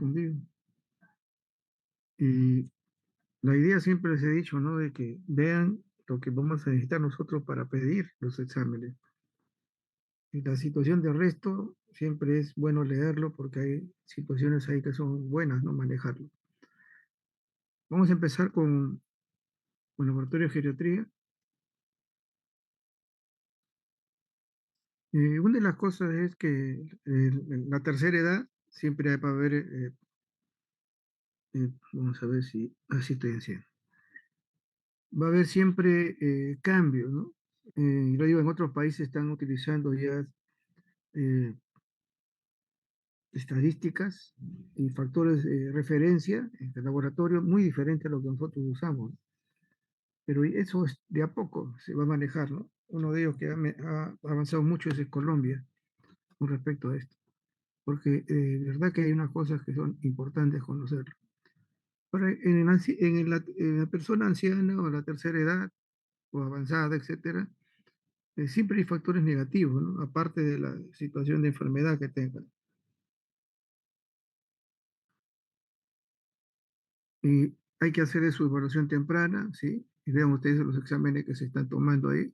confundido. Y la idea siempre les he dicho, ¿no? De que vean lo que vamos a necesitar nosotros para pedir los exámenes. Y la situación de arresto siempre es bueno leerlo porque hay situaciones ahí que son buenas, ¿no? Manejarlo. Vamos a empezar con laboratorio de geriatría. Una de las cosas es que la tercera edad siempre va a haber, vamos a ver si así estoy haciendo, va a haber siempre cambios, ¿no? Y lo digo, en otros países están utilizando ya eh, estadísticas y factores de referencia en el laboratorio muy diferentes a lo que nosotros usamos. Pero eso es de a poco se va a manejar, ¿no? Uno de ellos que ha avanzado mucho es en Colombia con respecto a esto, porque de verdad que hay unas cosas que son importantes conocer. Ahora, en la persona anciana o la tercera edad o avanzada, etcétera, siempre hay factores negativos, ¿no? Aparte de la situación de enfermedad que tengan. Y hay que hacer su evaluación temprana, ¿sí? Y vean ustedes los exámenes que se están tomando ahí.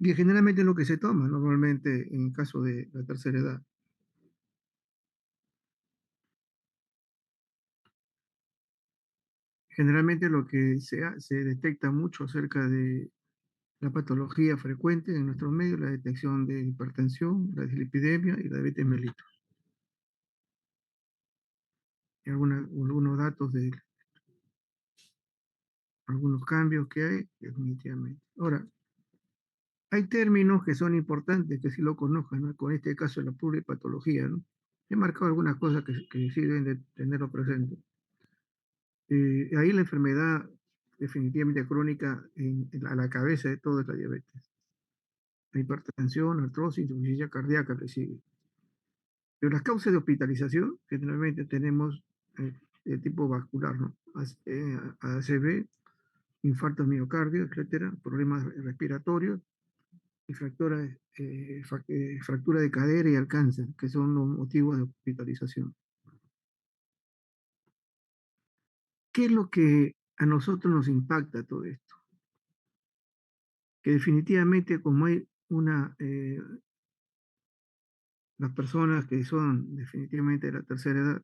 Y generalmente es lo que se toma normalmente en caso de la tercera edad. Generalmente lo que se detecta mucho acerca de la patología frecuente en nuestro medio, la detección de hipertensión, la dislipidemia y la diabetes mellitus. Y algunos datos de algunos cambios que hay, definitivamente. Ahora, hay términos que son importantes que sí lo conozcan, ¿no? Con este caso de la pluripatología, ¿no? He marcado algunas cosas que sí deben de tenerlo presente. Ahí la enfermedad definitivamente crónica a la cabeza de todo es la diabetes. La hipertensión, artrosis, insuficiencia cardíaca le sigue. Pero las causas de hospitalización, generalmente tenemos de tipo vascular, ¿no? ACV, infarto de miocardio, etcétera, problemas respiratorios y fractura de cadera y el cáncer, que son los motivos de hospitalización. ¿Qué es lo que a nosotros nos impacta todo esto? Que definitivamente como hay las personas que son definitivamente de la tercera edad,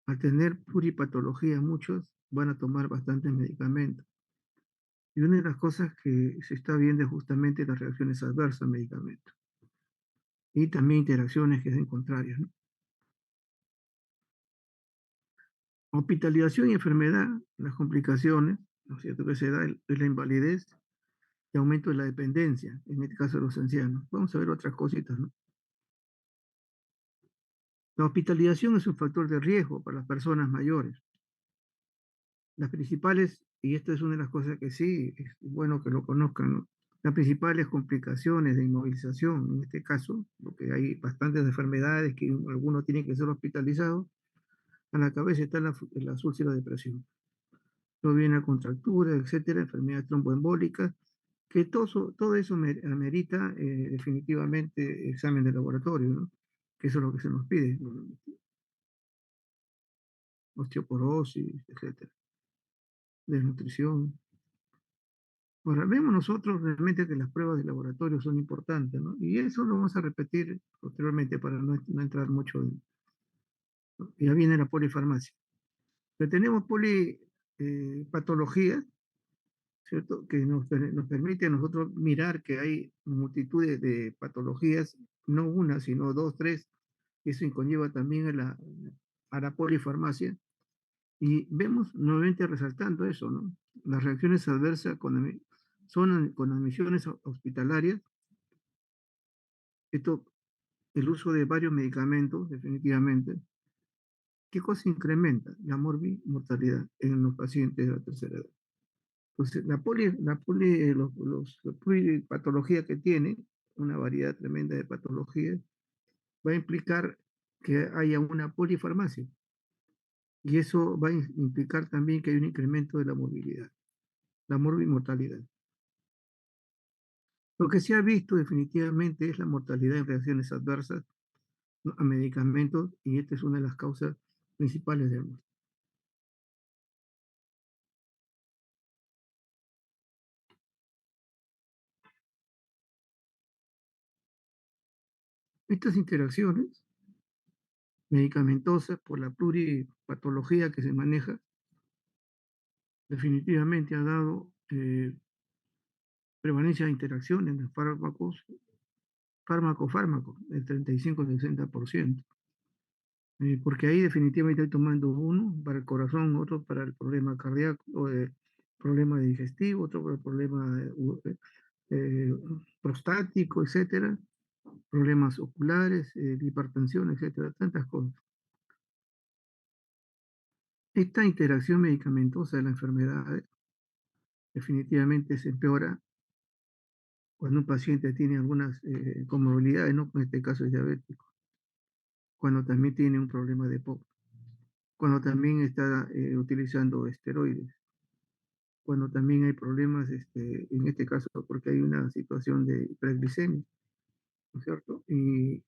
al tener pluripatología, muchos van a tomar bastantes medicamentos. Y una de las cosas que se está viendo es justamente las reacciones adversas a medicamentos. Y también interacciones que son contrarias, ¿no? Hospitalización y enfermedad, las complicaciones, ¿no es cierto? Que se da es la invalidez y aumento de la dependencia, en este caso de los ancianos. Vamos a ver otras cositas, ¿no? La hospitalización es un factor de riesgo para las personas mayores. Las principales, y esta es una de las cosas que sí es bueno que lo conozcan, ¿no? Las principales complicaciones de inmovilización, en este caso, porque hay bastantes enfermedades que algunos tienen que ser hospitalizados, a la cabeza están las úlceras de presión. Luego viene la contractura, etcétera, enfermedades tromboembólicas, que todo eso amerita definitivamente examen de laboratorio, ¿no? Que eso es lo que se nos pide, ¿no? Osteoporosis, etcétera, desnutrición. Ahora, vemos nosotros realmente que las pruebas de laboratorio son importantes, ¿no? Y eso lo vamos a repetir posteriormente para no entrar mucho en, ¿no? Ya viene la polifarmacia. Pero tenemos polipatologías, ¿cierto? Que nos permite a nosotros mirar que hay multitudes de patologías, no una, sino dos, tres. Eso conlleva también a la polifarmacia. Y vemos nuevamente resaltando eso, ¿no? Las reacciones adversas con admisiones hospitalarias. Esto, el uso de varios medicamentos, definitivamente. ¿Qué cosa incrementa? La mortalidad en los pacientes de la tercera edad. Entonces, la polipatología que tiene, una variedad tremenda de patologías, va a implicar que haya una polifarmacia. Y eso va a implicar también que hay un incremento de la movilidad, la morbimortalidad. Lo que se ha visto definitivamente es la mortalidad en reacciones adversas a medicamentos y esta es una de las causas principales de muerte. Estas interacciones medicamentosas por la pluripatología que se maneja definitivamente ha dado prevalencia de interacción en los fármacos, fármaco, del 35 al 60%. Porque ahí definitivamente estoy tomando uno para el corazón, otro para el problema cardíaco, o problema digestivo, otro para el problema eh, prostático, etcétera, problemas oculares, hipertensión, etcétera, tantas cosas. Esta interacción medicamentosa de la enfermedad definitivamente se empeora cuando un paciente tiene algunas comorbilidades, ¿no? En este caso es diabético, cuando también tiene un problema de POC, cuando también está utilizando esteroides, cuando también hay problemas, en este caso, porque hay una situación de hiperglicemia, ¿no es cierto? Y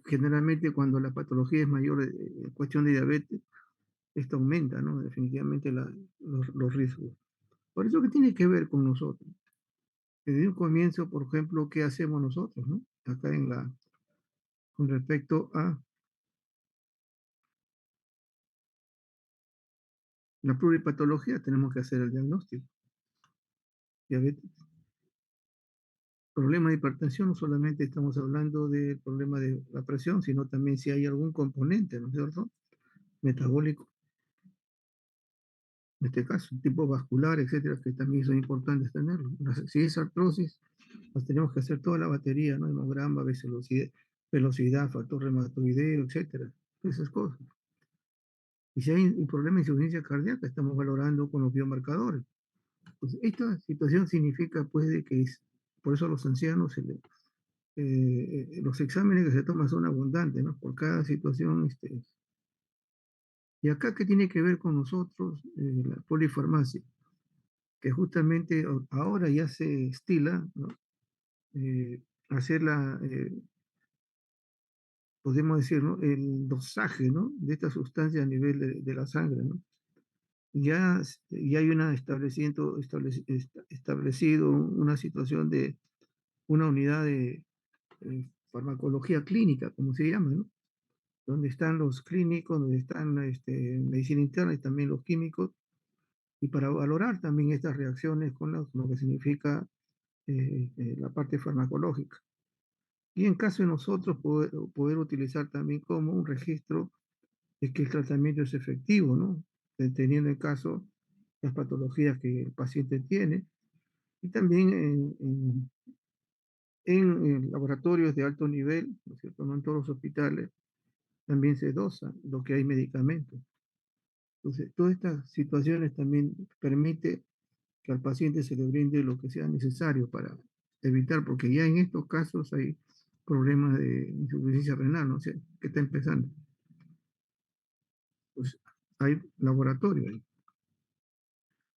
generalmente cuando la patología es mayor en cuestión de diabetes, esto aumenta, ¿no? Definitivamente los riesgos. Por eso que tiene que ver con nosotros. Desde un comienzo, por ejemplo, ¿qué hacemos nosotros, no? Acá con respecto a la pluripatología, tenemos que hacer el diagnóstico. Diabetes, problema de hipertensión, no solamente estamos hablando del problema de la presión, sino también si hay algún componente, ¿no es cierto? Metabólico, en este caso, tipo vascular, etcétera, que también son importantes tenerlo. Si es artrosis, pues tenemos que hacer toda la batería, ¿no? Hemograma, velocidad, factor reumatoideo, etcétera, esas cosas. Y si hay un problema de insuficiencia cardíaca, estamos valorando con los biomarcadores. Pues esta situación significa, pues, de que por eso a los ancianos los exámenes que se toman son abundantes, ¿no? Por cada situación. Y acá, ¿qué tiene que ver con nosotros? La polifarmacia, que justamente ahora ya se estila, ¿no? Hacerla, podemos decir, ¿no? El dosaje, ¿no? De esta sustancia a nivel de la sangre, ¿no? Ya hay una establecido una situación de una unidad de farmacología clínica, como se llama, ¿no? Donde están los clínicos, donde están medicina interna y también los químicos, y para valorar también estas reacciones con lo que significa la parte farmacológica. Y en caso de nosotros poder utilizar también como un registro de que el tratamiento es efectivo, ¿no? Teniendo en caso las patologías que el paciente tiene y también en laboratorios de alto nivel, ¿no es cierto? No en todos los hospitales también se dosa lo que hay medicamentos. Entonces, todas estas situaciones también permite que al paciente se le brinde lo que sea necesario para evitar, porque ya en estos casos hay problemas de insuficiencia renal, ¿no? O sea, que está empezando. Pues hay laboratorio ahí.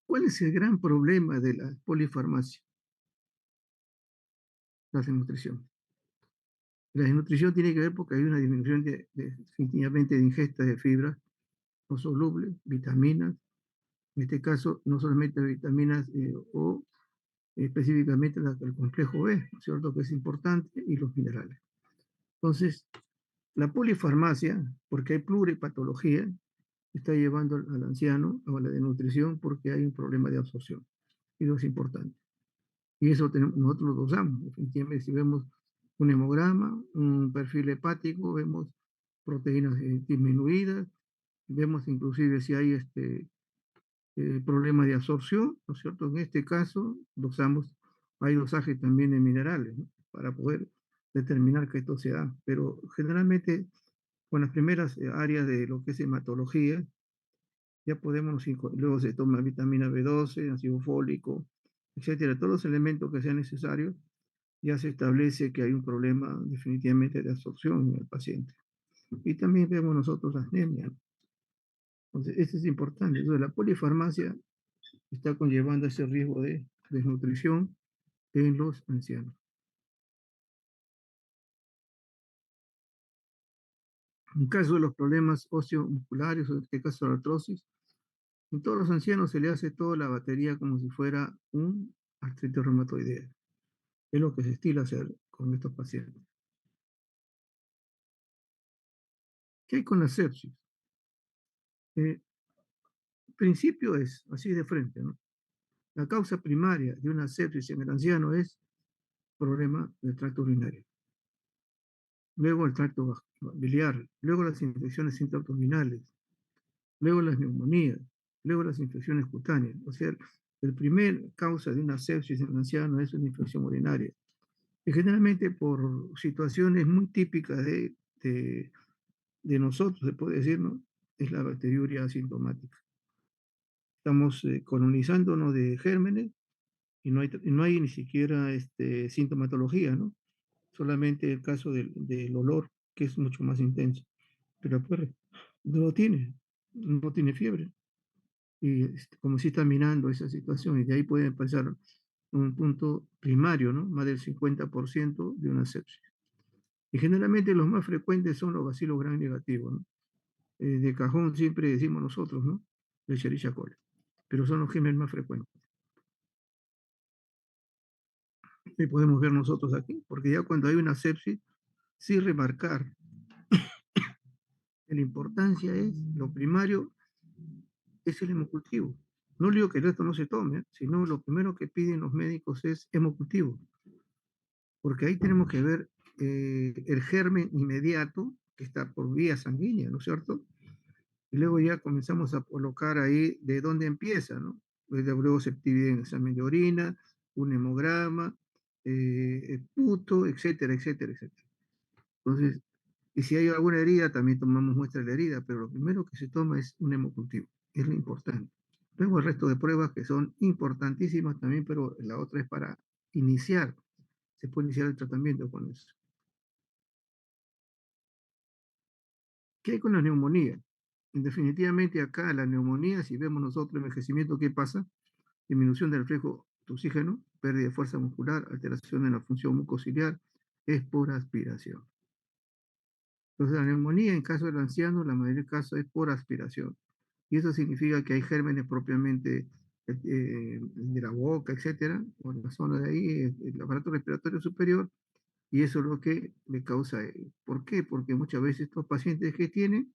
¿Cuál es el gran problema de la polifarmacia? La desnutrición. La desnutrición tiene que ver porque hay una disminución definitivamente de ingesta de fibras no solubles, vitaminas, en este caso no solamente vitaminas o específicamente el complejo B, ¿no es cierto? Que es importante, y los minerales. Entonces, la polifarmacia, porque hay pluripatología, está llevando al anciano a la desnutrición porque hay un problema de absorción. Y eso es importante. Y eso nosotros lo dosamos. Definitivamente, si vemos un hemograma, un perfil hepático, vemos proteínas disminuidas, vemos inclusive si hay problemas de absorción, ¿no es cierto? En este caso, dosamos, hay dosaje también de minerales, ¿no? Para poder determinar que esto se da. Pero generalmente, con las primeras áreas de lo que es hematología, ya podemos, luego se toma vitamina B12, ácido fólico, etcétera, todos los elementos que sean necesarios, ya se establece que hay un problema definitivamente de absorción en el paciente. Y también vemos nosotros anemia, ¿no? Entonces, esto es importante. Entonces, la polifarmacia está conllevando ese riesgo de desnutrición en los ancianos. En caso de los problemas osteomusculares, o en este caso la artrosis, en todos los ancianos se le hace toda la batería como si fuera un artritis reumatoidea. Es lo que se estila hacer con estos pacientes. ¿Qué hay con la sepsis? El principio es así de frente, ¿no? La causa primaria de una sepsis en el anciano es problema del tracto urinario, luego el tracto biliar, luego las infecciones intraabdominales, luego las neumonías, luego las infecciones cutáneas. O sea, el primer causa de una sepsis en el anciano es una infección urinaria. Y generalmente por situaciones muy típicas de nosotros, se puede decir, ¿no? Es la bacteriuria asintomática. Estamos colonizándonos de gérmenes y no hay ni siquiera sintomatología, ¿no? Solamente el caso del olor, que es mucho más intenso. Pero pues, no lo tiene, no tiene fiebre. Y como si está minando esa situación, y de ahí puede empezar un punto primario, ¿no? Más del 50% de una sepsis. Y generalmente los más frecuentes son los bacilos gram negativos, ¿no? De cajón siempre decimos nosotros, ¿no? Escherichia coli. Pero son los gérmenes más frecuentes. Y podemos ver nosotros aquí, porque ya cuando hay una sepsis, sí remarcar que la importancia es, lo primario es el hemocultivo. No digo que el resto no se tome, sino lo primero que piden los médicos es hemocultivo, porque ahí tenemos que ver el germen inmediato que está por vía sanguínea, ¿no es cierto? Y luego ya comenzamos a colocar ahí de dónde empieza, ¿no? Luego se pide un examen de orina, un hemograma, puto, etcétera, etcétera, etcétera. Entonces, y si hay alguna herida, también tomamos muestra de la herida, pero lo primero que se toma es un hemocultivo, es lo importante. Luego el resto de pruebas que son importantísimas también, pero la otra es para iniciar, se puede iniciar el tratamiento con eso. ¿Qué hay con la neumonía? Definitivamente acá la neumonía, si vemos nosotros el envejecimiento, ¿qué pasa? Disminución del flujo de oxígeno, pérdida de fuerza muscular, alteración en la función mucociliar, es por aspiración. Entonces la neumonía en caso del anciano, la mayoría de casos es por aspiración. Y eso significa que hay gérmenes propiamente de la boca, etcétera, o en la zona de ahí, el aparato respiratorio superior, y eso es lo que le causa. ¿Por qué? Porque muchas veces estos pacientes que tienen,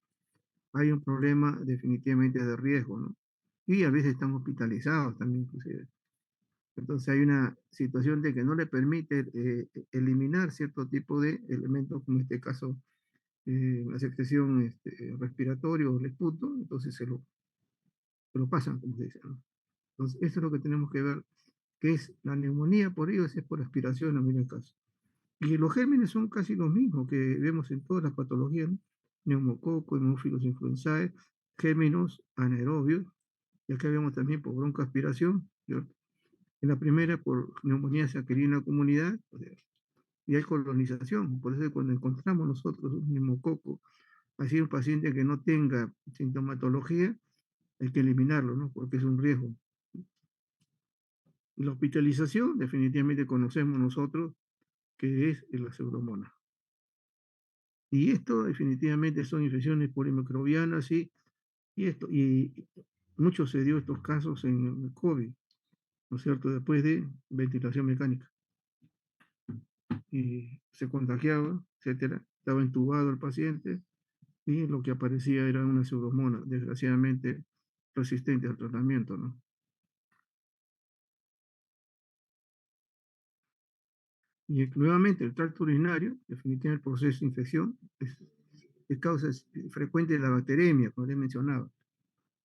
hay un problema definitivamente de riesgo, ¿no? Y a veces están hospitalizados también, inclusive. Entonces hay una situación de que no le permite eliminar cierto tipo de elementos, como en este caso la secreción respiratoria o el esputo, entonces se lo pasan, como se dice, ¿no? Entonces eso es lo que tenemos que ver, que es la neumonía por ellos es por aspiración, en el caso. Y los gérmenes son casi los mismos que vemos en todas las patologías, ¿no? Neumococo, hemófilos influenzae, gérmenes anaerobios, y acá vemos también por broncoaspiración, ¿cierto? En la primera por neumonía sacarina comunidad, o sea, y hay colonización. Por eso cuando encontramos nosotros un neumococo, así un paciente que no tenga sintomatología, hay que eliminarlo, ¿no? Porque es un riesgo. La hospitalización, definitivamente conocemos nosotros que es la pseudomonas. Y esto definitivamente son infecciones polimicrobianas y mucho se dio estos casos en el COVID, ¿no es cierto? Después de ventilación mecánica. Y se contagiaba, etcétera. Estaba entubado el paciente y lo que aparecía era una pseudomonas, desgraciadamente resistente al tratamiento, ¿no? Y nuevamente el tracto urinario, definitivamente el proceso de infección, es causa frecuente de la bacteremia, como les mencionaba.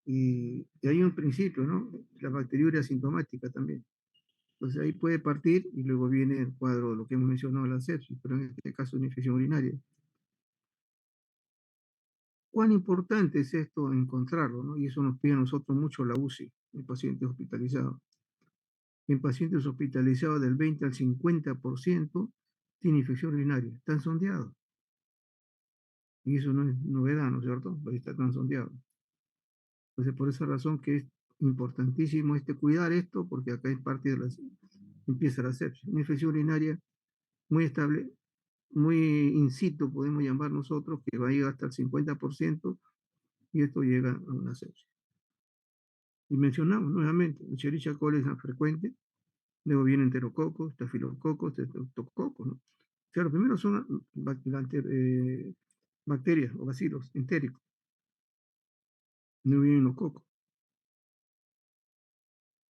Y hay un principio, ¿no? La bacteriuria asintomática también. Entonces ahí puede partir y luego viene el cuadro de lo que hemos mencionado, la sepsis, pero en este caso una infección urinaria. ¿Cuán importante es esto encontrarlo, ¿no? Y eso nos pide a nosotros mucho la UCI, en pacientes hospitalizados. En pacientes hospitalizados del 20 al 50% tiene infección urinaria, están sondeados. Y eso no es novedad, ¿no es cierto? Porque está tan sondeado. Entonces, por esa razón que es importantísimo cuidar esto, porque acá es parte de empieza la sepsis. Una infección urinaria muy estable, muy in situ, podemos llamar nosotros, que va a llegar hasta el 50% y esto llega a una sepsis. Y mencionamos nuevamente, el Escherichia coli es más frecuente, luego viene enterococos, estafilococos, estreptococos, ¿no? O sea, lo primero son bacterias o bacilos entéricos, no vienen los cocos.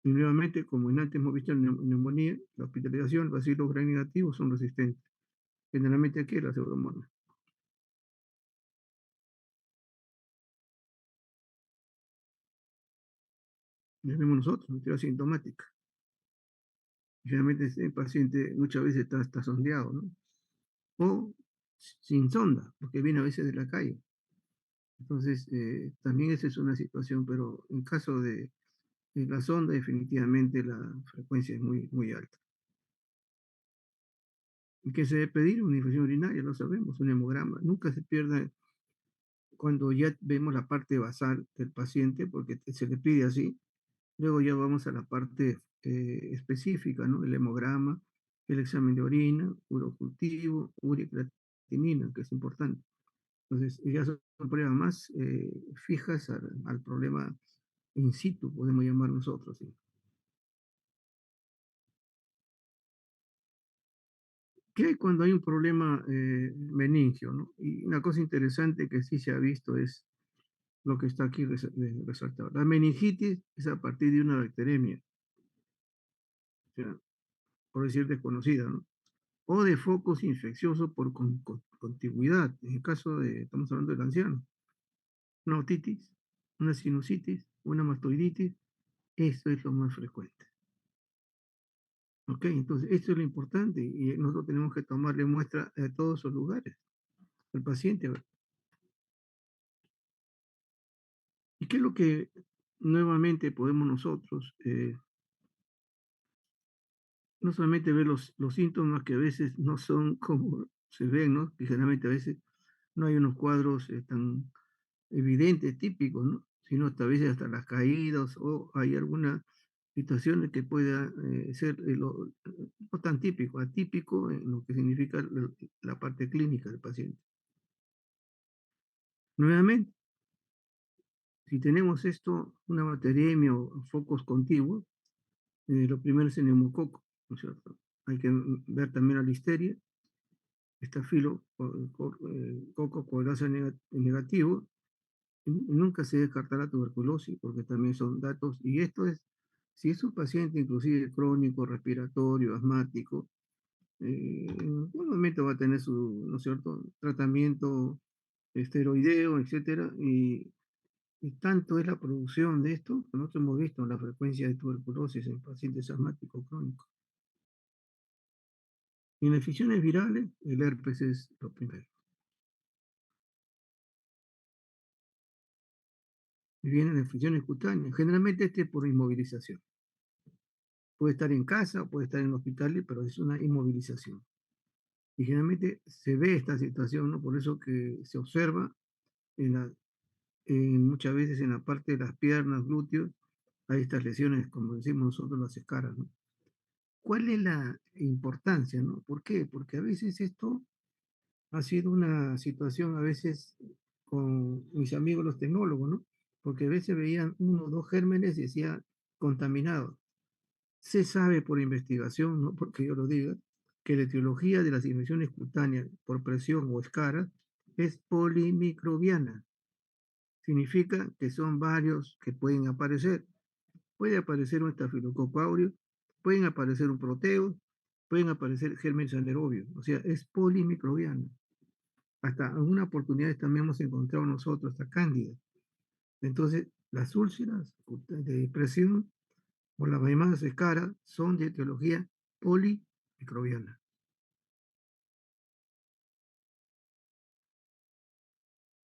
Y nuevamente, como en antes hemos visto en neumonía, la hospitalización, los bacilos gram negativos son resistentes. Generalmente aquí la pseudomonas. Ya vemos nosotros, bacteria asintomática. Generalmente el paciente muchas veces está sondeado, ¿no? O sin sonda, porque viene a veces de la calle. Entonces, también esa es una situación, pero en caso de la sonda, definitivamente la frecuencia es muy, muy alta. ¿Y qué se debe pedir? Una infección urinaria, lo sabemos, un hemograma. Nunca se pierda cuando ya vemos la parte basal del paciente, porque se le pide así. Luego ya vamos a la parte específica, ¿no? El hemograma, el examen de orina, urocultivo, creatinina, que es importante. Entonces, ya son pruebas más fijas al problema in situ, podemos llamar nosotros, ¿sí? ¿Qué hay cuando hay un problema meningio, ¿no? Y una cosa interesante que sí se ha visto es lo que está aquí resaltado. La meningitis es a partir de una bacteremia, o sea, por decir desconocida, ¿no? O de focos infecciosos por contigüidad. En el caso de, estamos hablando del anciano, una otitis, una sinusitis, una mastoiditis, eso es lo más frecuente. ¿Ok? Entonces, esto es lo importante y nosotros tenemos que tomarle muestra a todos esos lugares, al paciente. ¿Y qué es lo que nuevamente podemos nosotros, no solamente ver los síntomas que a veces no son como se ven, ¿no? Que generalmente a veces no hay unos cuadros tan evidentes, típicos, ¿no? Sino hasta a veces hasta las caídas o hay alguna situación que pueda ser no tan típico, atípico en lo que significa la parte clínica del paciente. Nuevamente, si tenemos esto, una bacteriemia o focos contiguos, lo primero es el neumococo, ¿no es cierto? Hay que ver también la listeria, estafilo, coco coagulase negativo, y nunca se descarta la tuberculosis, porque también son datos, y esto es, si es un paciente inclusive crónico, respiratorio, asmático, en algún momento va a tener su, ¿no es cierto?, tratamiento esteroideo, etcétera, y tanto es la producción de esto, que nosotros hemos visto la frecuencia de tuberculosis en pacientes asmáticos crónicos. Y en infecciones virales, el herpes es lo primero. Y vienen las infecciones cutáneas, generalmente este es por inmovilización. Puede estar en casa, puede estar en el hospital, pero es una inmovilización. Y generalmente se ve esta situación, ¿no? Por eso que se observa en muchas veces en la parte de las piernas, glúteos, hay estas lesiones, como decimos nosotros, las escaras, ¿no? ¿Cuál es la importancia, no? ¿Por qué? Porque a veces esto ha sido una situación, a veces con mis amigos los tecnólogos, ¿no? Porque a veces veían uno o dos gérmenes y decía contaminado. Se sabe por investigación, no porque yo lo diga, que la etiología de las infecciones cutáneas por presión o escaras es polimicrobiana. Significa que son varios que pueden aparecer. Puede aparecer un estafilococo aureus, pueden aparecer un proteo, pueden aparecer gérmenes anaerobios. O sea, es polimicrobiana. Hasta en algunas oportunidades también hemos encontrado nosotros hasta cándida. Entonces, las úlceras de presión o las llamadas escaras son de etiología polimicrobiana.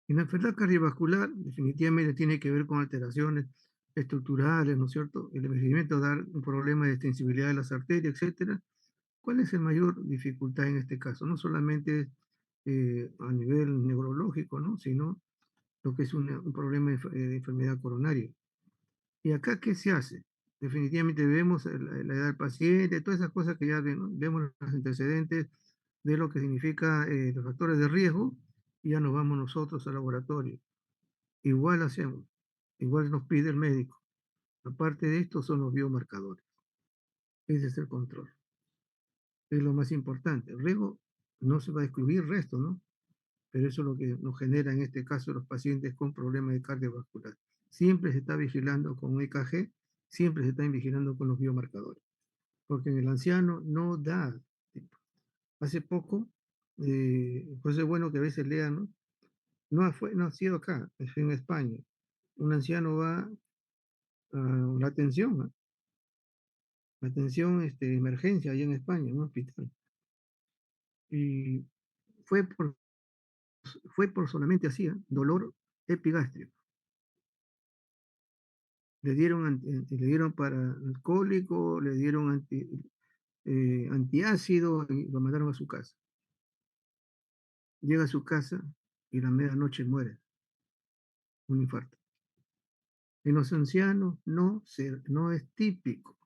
Y la enfermedad cardiovascular definitivamente tiene que ver con alteraciones estructurales, ¿no es cierto? El envejecimiento da un problema de extensibilidad de las arterias, etcétera. ¿Cuál es la mayor dificultad en este caso? No solamente a nivel neurológico, ¿no? Sino lo que es un problema de enfermedad coronaria. ¿Y acá qué se hace? Definitivamente vemos la edad del paciente, todas esas cosas que ya vemos los antecedentes, de lo que significa los factores de riesgo y ya nos vamos nosotros al laboratorio. Igual hacemos, igual nos pide el médico. Aparte de esto son los biomarcadores. Ese es el control. Es lo más importante. El riesgo no se va a excluir el resto, ¿no? Pero eso es lo que nos genera en este caso los pacientes con problemas de cardiovascular. Siempre se está vigilando con EKG, siempre se está vigilando con los biomarcadores, porque en el anciano no da. Hace poco, pues es bueno que a veces lean, ¿no? No ha sido acá, es en España. Un anciano va a la atención, ¿no? La atención emergencia allá en España, en un hospital. Y fue por, fue por solamente así, ¿eh? Dolor epigástrico. Le dieron para alcohólico, le dieron antiácido y lo mandaron a su casa. Llega a su casa y a la medianoche muere, un infarto. En los ancianos no es típico.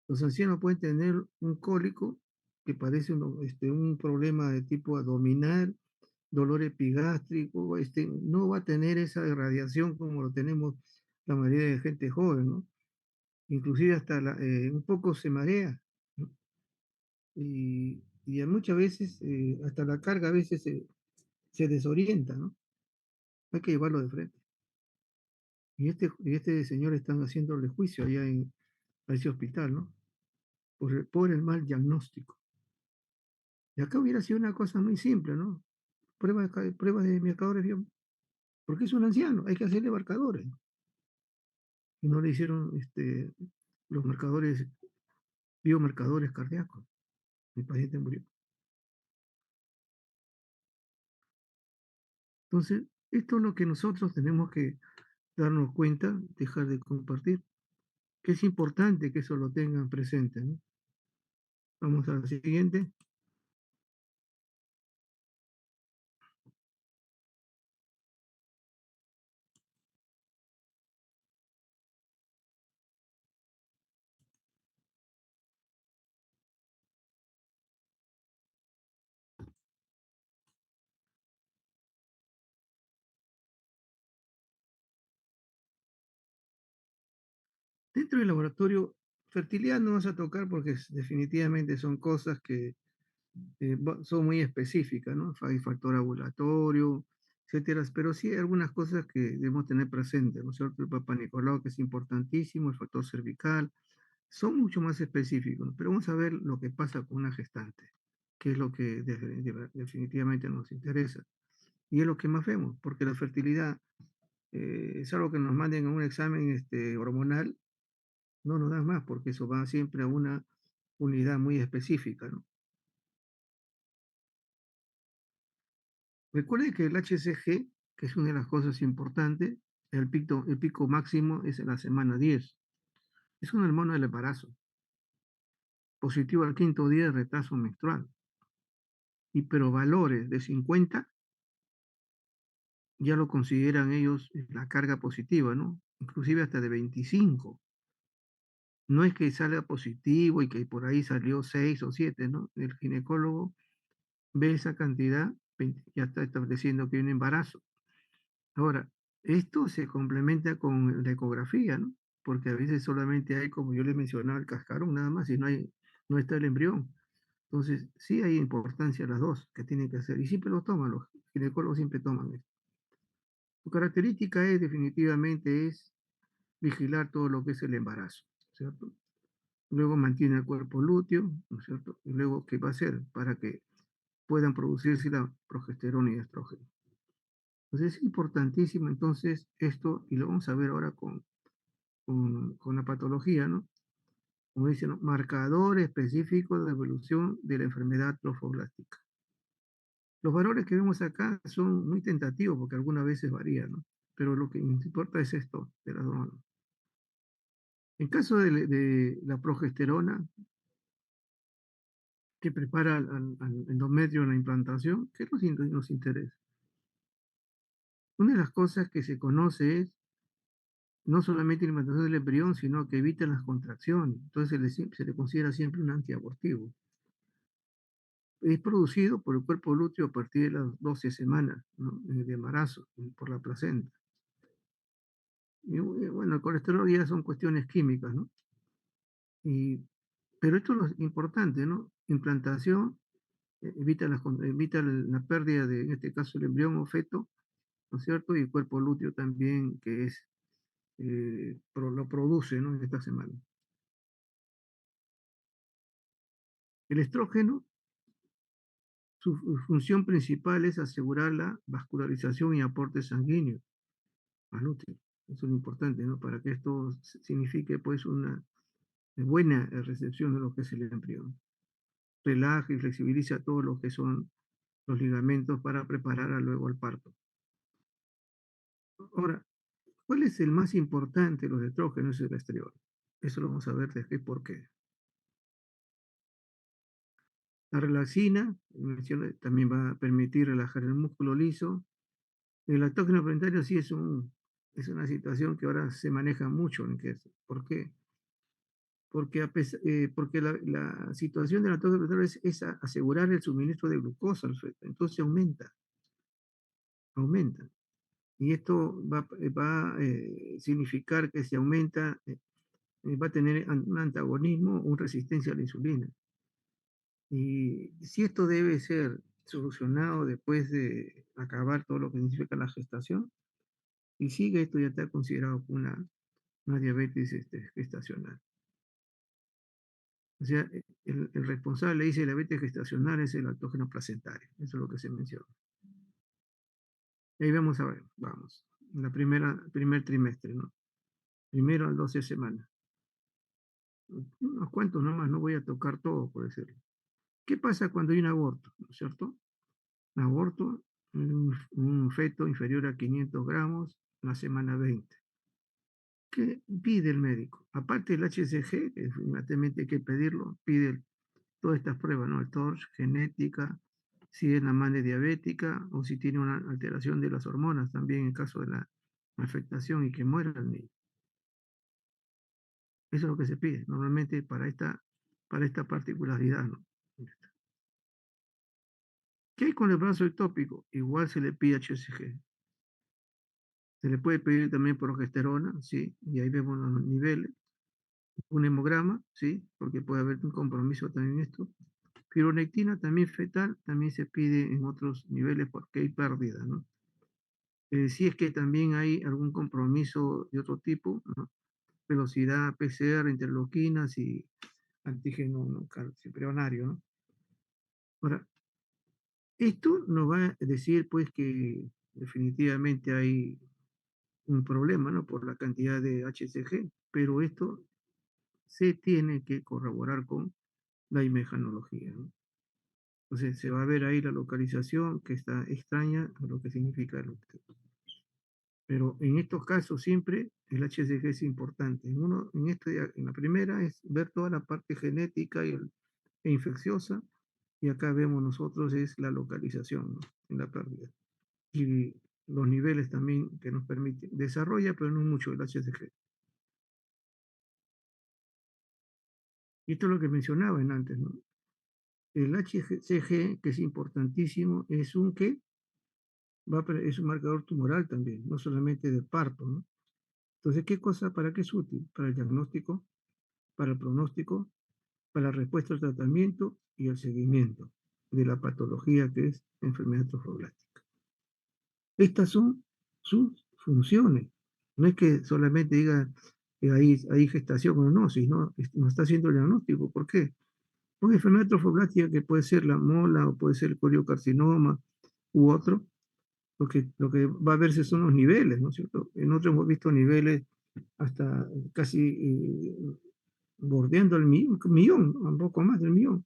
Los ancianos pueden tener un cólico que parece un problema de tipo abdominal, dolor epigástrico, no va a tener esa irradiación como lo tenemos la mayoría de gente joven, ¿no? Inclusive hasta un poco se marea, ¿no? Y muchas veces, hasta la carga a veces se desorienta, ¿no? Hay que llevarlo de frente. Y este señor están haciéndole juicio allá a ese hospital, ¿no? Por el mal diagnóstico. Y acá hubiera sido una cosa muy simple, ¿no? Prueba de marcadores, porque es un anciano, hay que hacerle marcadores. Y no le hicieron los biomarcadores cardíacos. El paciente murió. Entonces, esto es lo que nosotros tenemos que darnos cuenta, dejar de compartir, que es importante que eso lo tengan presente, ¿no? Vamos a la siguiente. Dentro del laboratorio, fertilidad no vas a tocar porque definitivamente son cosas que son muy específicas, ¿no? Hay factor ovulatorio, etcétera, pero sí hay algunas cosas que debemos tener presentes, ¿no es cierto? El Papa Nicolau, que es importantísimo, el factor cervical, son mucho más específicos, ¿no? Pero vamos a ver lo que pasa con una gestante, que es lo que definitivamente nos interesa. Y es lo que más vemos, porque la fertilidad es algo que nos manden a un examen hormonal, no nos da más, porque eso va siempre a una unidad muy específica, ¿no? Recuerde que el HCG, que es una de las cosas importantes, el pico máximo es en la semana 10. Es un hormona del embarazo, positivo al quinto día de retraso menstrual. Y pero valores de 50 ya lo consideran ellos la carga positiva, ¿no? Inclusive hasta de 25. No es que salga positivo y que por ahí salió 6 o 7, ¿no? El ginecólogo ve esa cantidad, ya está estableciendo que hay un embarazo. Ahora, esto se complementa con la ecografía, ¿no? Porque a veces solamente hay, como yo les mencionaba, el cascarón nada más y no está el embrión. Entonces, sí hay importancia las dos que tienen que hacer. Y siempre lo toman, los ginecólogos siempre toman esto. Su característica es definitivamente es vigilar todo lo que es el embarazo, ¿cierto? Luego mantiene el cuerpo lúteo, ¿no es cierto? Y luego, ¿qué va a hacer? Para que puedan producirse la progesterona y estrógeno. Entonces es importantísimo entonces esto, y lo vamos a ver ahora con la patología, ¿no? Como dicen, ¿no? Marcador específico de evolución de la enfermedad trofoblástica. Los valores que vemos acá son muy tentativos porque algunas veces varían, ¿no? Pero lo que nos importa es esto de las hormonas. En caso de la progesterona, que prepara al endometrio en la implantación, ¿qué nos interesa? Una de las cosas que se conoce es no solamente la implantación del embrión, sino que evita las contracciones. Entonces se le considera siempre un antiabortivo. es producido por el cuerpo lúteo a partir de las 12 semanas, ¿no? De embarazo, por la placenta. Bueno, el colesterol ya son cuestiones químicas, ¿no? Y, pero esto es lo importante, ¿no? Implantación, evita la pérdida de, en este caso, el embrión o feto, ¿no es cierto? Y el cuerpo lúteo también, que es, lo produce, ¿no? En esta semana. El estrógeno, su función principal es asegurar la vascularización y aporte sanguíneo al útero. Eso es lo importante, ¿no? Para que esto signifique, pues, una buena recepción de lo que es el embrión. Relaja y flexibiliza todo lo que son los ligamentos para preparar luego el parto. Ahora, ¿cuál es el más importante de los estrógenos? Es el estriol. Eso lo vamos a ver después por qué. La relaxina, también va a permitir relajar el músculo liso. El lactógeno plantario sí es una situación que ahora se maneja mucho en queso. ¿Por qué? Porque la situación del lactógeno plantario es asegurar el suministro de glucosa al feto. Entonces aumenta. Y esto va a significar que si aumenta, va a tener un antagonismo, una resistencia a la insulina. Y si esto debe ser solucionado después de acabar todo lo que significa la gestación, y sigue, esto ya está considerado una diabetes gestacional. O sea, el responsable dice la diabetes gestacional es el lactógeno placentario. Eso es lo que se menciona. Y ahí vamos a ver, vamos. En la primer trimestre, ¿no? Primero a 12 semanas. Unos cuantos nomás, no voy a tocar todo, por decirlo. ¿Qué pasa cuando hay un aborto? ¿No es cierto? Un aborto, un feto inferior a 500 gramos, en la semana 20. ¿Qué pide el médico? Aparte del HCG, que definitivamente hay que pedirlo, pide todas estas pruebas, ¿no? El TORCH, genética, si es la madre diabética o si tiene una alteración de las hormonas también en caso de la afectación y que muera el niño. Eso es lo que se pide normalmente para esta particularidad, ¿no? ¿Qué hay con el brazo ectópico? Igual se le pide HCG. Se le puede pedir también progesterona, ¿sí? Y ahí vemos los niveles. Un hemograma, ¿sí? Porque puede haber un compromiso también en esto. Fibronectina también fetal, también se pide en otros niveles porque hay pérdida, ¿no? Si es que también hay algún compromiso de otro tipo, ¿no? Velocidad PCR, interleuquinas y antígeno, ¿no? Calciprionario, ¿no? Ahora, esto nos va a decir, pues, que definitivamente hay un problema, ¿no? Por la cantidad de HCG, pero esto se tiene que corroborar con la imejanología, ¿no? Entonces se va a ver ahí la localización que está extraña a lo que significa el útero. Pero en estos casos siempre el HCG es importante. En la primera es ver toda la parte genética e infecciosa, y acá vemos nosotros es la localización, ¿no? En la pérdida. Y los niveles también que nos permiten. Desarrolla, pero no mucho el HCG. Y esto es lo que mencionaba antes, ¿no? El HCG, que es importantísimo, es un marcador tumoral también, no solamente de parto, ¿no? Entonces, ¿para qué es útil? Para el diagnóstico, para el pronóstico, para la respuesta al tratamiento y el seguimiento de la patología que es enfermedad trofoblástica. Estas son sus funciones. No es que solamente diga que hay gestación o no, sino nos está haciendo el diagnóstico. ¿Por qué? Una enfermedad trofoblástica que puede ser la mola o puede ser el coriocarcinoma u otro, lo que va a verse son los niveles, ¿no es cierto? En otros hemos visto niveles hasta casi bordeando el millón, un poco más del millón.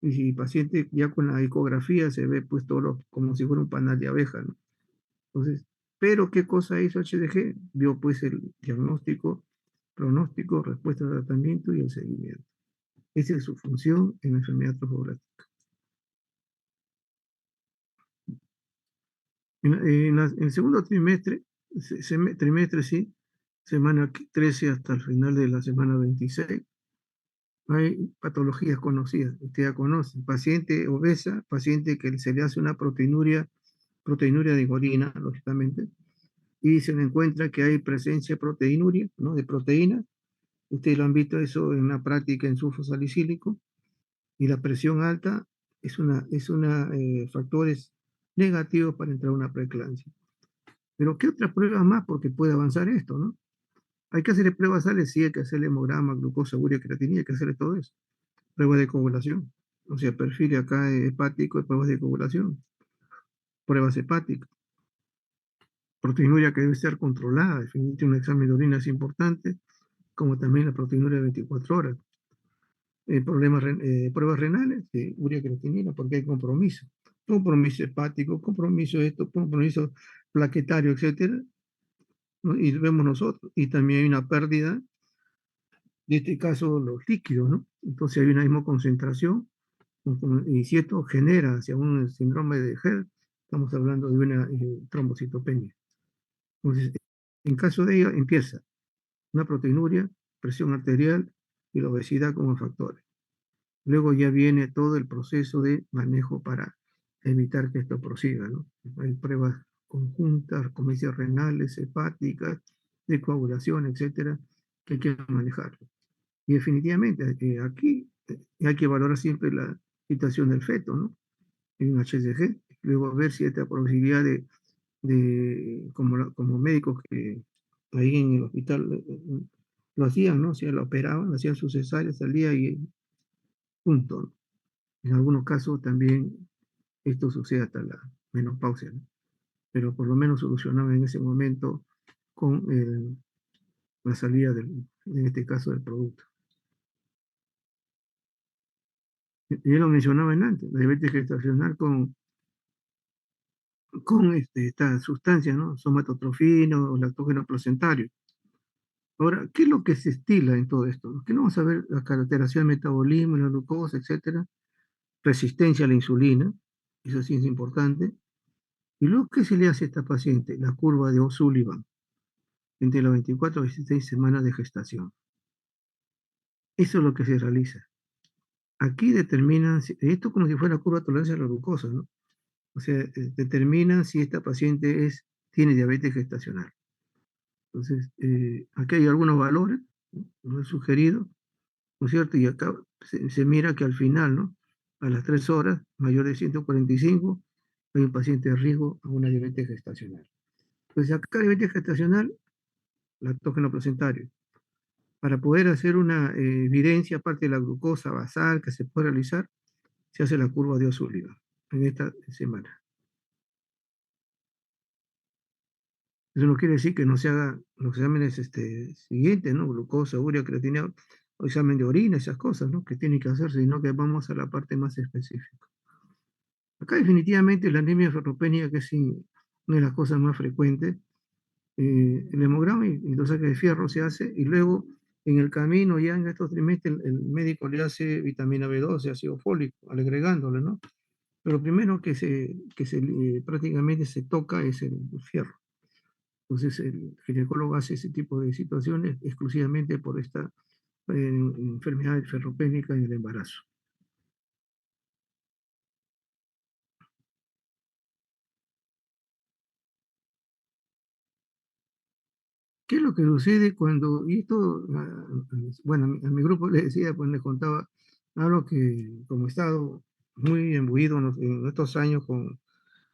Y si el paciente ya con la ecografía se ve pues todo como si fuera un panal de abeja, ¿no? Entonces, pero ¿qué cosa hizo HDG? Vio pues el diagnóstico, pronóstico, respuesta al tratamiento y el seguimiento. Esa es su función en la enfermedad trofoblástica. En el segundo trimestre, trimestre sí, semana 13 hasta el final de la semana 26, Hay patologías conocidas, usted ya conoce, paciente obesa, paciente que se le hace una proteinuria de orina, lógicamente, y se le encuentra que hay presencia de proteinuria, ¿no? De proteína. Ustedes lo han visto eso en una práctica en sulfo salicílico, y la presión alta es una factores negativos para entrar a una preeclampsia. Pero ¿qué otras pruebas más? Porque puede avanzar esto, ¿no? Hay que hacerle pruebas sales, sí, hay que hacerle hemograma, glucosa, urea, creatinina, hay que hacerle todo eso. Pruebas de coagulación, o sea, perfil acá hepático, pruebas de coagulación, pruebas hepáticas, proteinuria que debe ser controlada, definitivamente un examen de orina es importante, como también la proteinuria de 24 horas. Pruebas renales, urea creatinina, porque hay compromiso hepático, compromiso esto, compromiso plaquetario, etcétera, ¿no? Y vemos nosotros, y también hay una pérdida, de este caso los líquidos, ¿no? Entonces hay una misma concentración, y si esto genera hacia un síndrome de Herd, estamos hablando de una trombocitopenia. Entonces, en caso de ello, empieza una proteinuria, presión arterial y la obesidad como factores. Luego ya viene todo el proceso de manejo para evitar que esto prosiga, ¿no? Hay pruebas conjuntas, como dice, renales, hepáticas, de coagulación, etcétera, que hay que manejar. Y definitivamente, aquí hay que valorar siempre la situación del feto, ¿no? En un HCG, luego ver si hay esta posibilidad como médicos que ahí en el hospital lo hacían, ¿no? O sea, lo operaban, hacían sus cesáreas, salía y punto, ¿no? En algunos casos también esto sucede hasta la menopausia, ¿no? Pero por lo menos solucionaba en ese momento con la salida en este caso del producto. Ya lo mencionaba antes, la diabetes gestacional con esta sustancia, ¿no? Somatotrofino o lactógeno placentario. Ahora, ¿qué es lo que se estila en todo esto? Que no vamos a ver la alteración del metabolismo, la glucosa, etcétera, resistencia a la insulina, eso sí es importante. Y luego, ¿qué se le hace a esta paciente? La curva de O'Sullivan, entre las 24 y 26 semanas de gestación. Eso es lo que se realiza. Aquí determinan, esto como si fuera la curva de tolerancia a la glucosa, ¿no? O sea, determinan si esta paciente tiene diabetes gestacional. Entonces, aquí hay algunos valores, ¿no? Lo he sugerido, ¿no es cierto? Y acá se mira que al final, ¿no? A las 3 horas, mayor de 145, hay un paciente de riesgo a una diabetes gestacional. Entonces, acá diabetes gestacional, lactógeno placentario. Para poder hacer una evidencia, aparte de la glucosa basal que se puede realizar, se hace la curva de O'Sullivan en esta semana. Eso no quiere decir que no se hagan los exámenes siguientes, ¿no? Glucosa, urea, creatinina, o examen de orina, esas cosas, ¿no? Que tienen que hacerse, sino que vamos a la parte más específica. Acá definitivamente la anemia ferropénica, que es una de las cosas más frecuentes, el hemograma y los saques de fierro se hace, y luego en el camino, ya en estos trimestres, el médico le hace vitamina B12, ácido fólico, agregándole, ¿no? Pero lo primero que prácticamente se toca es el fierro. Entonces el ginecólogo hace ese tipo de situaciones exclusivamente por esta enfermedad ferropénica en el embarazo. ¿Qué es lo que sucede cuando, y esto, bueno, a mi grupo le decía, pues les contaba algo que como he estado muy imbuido en estos años con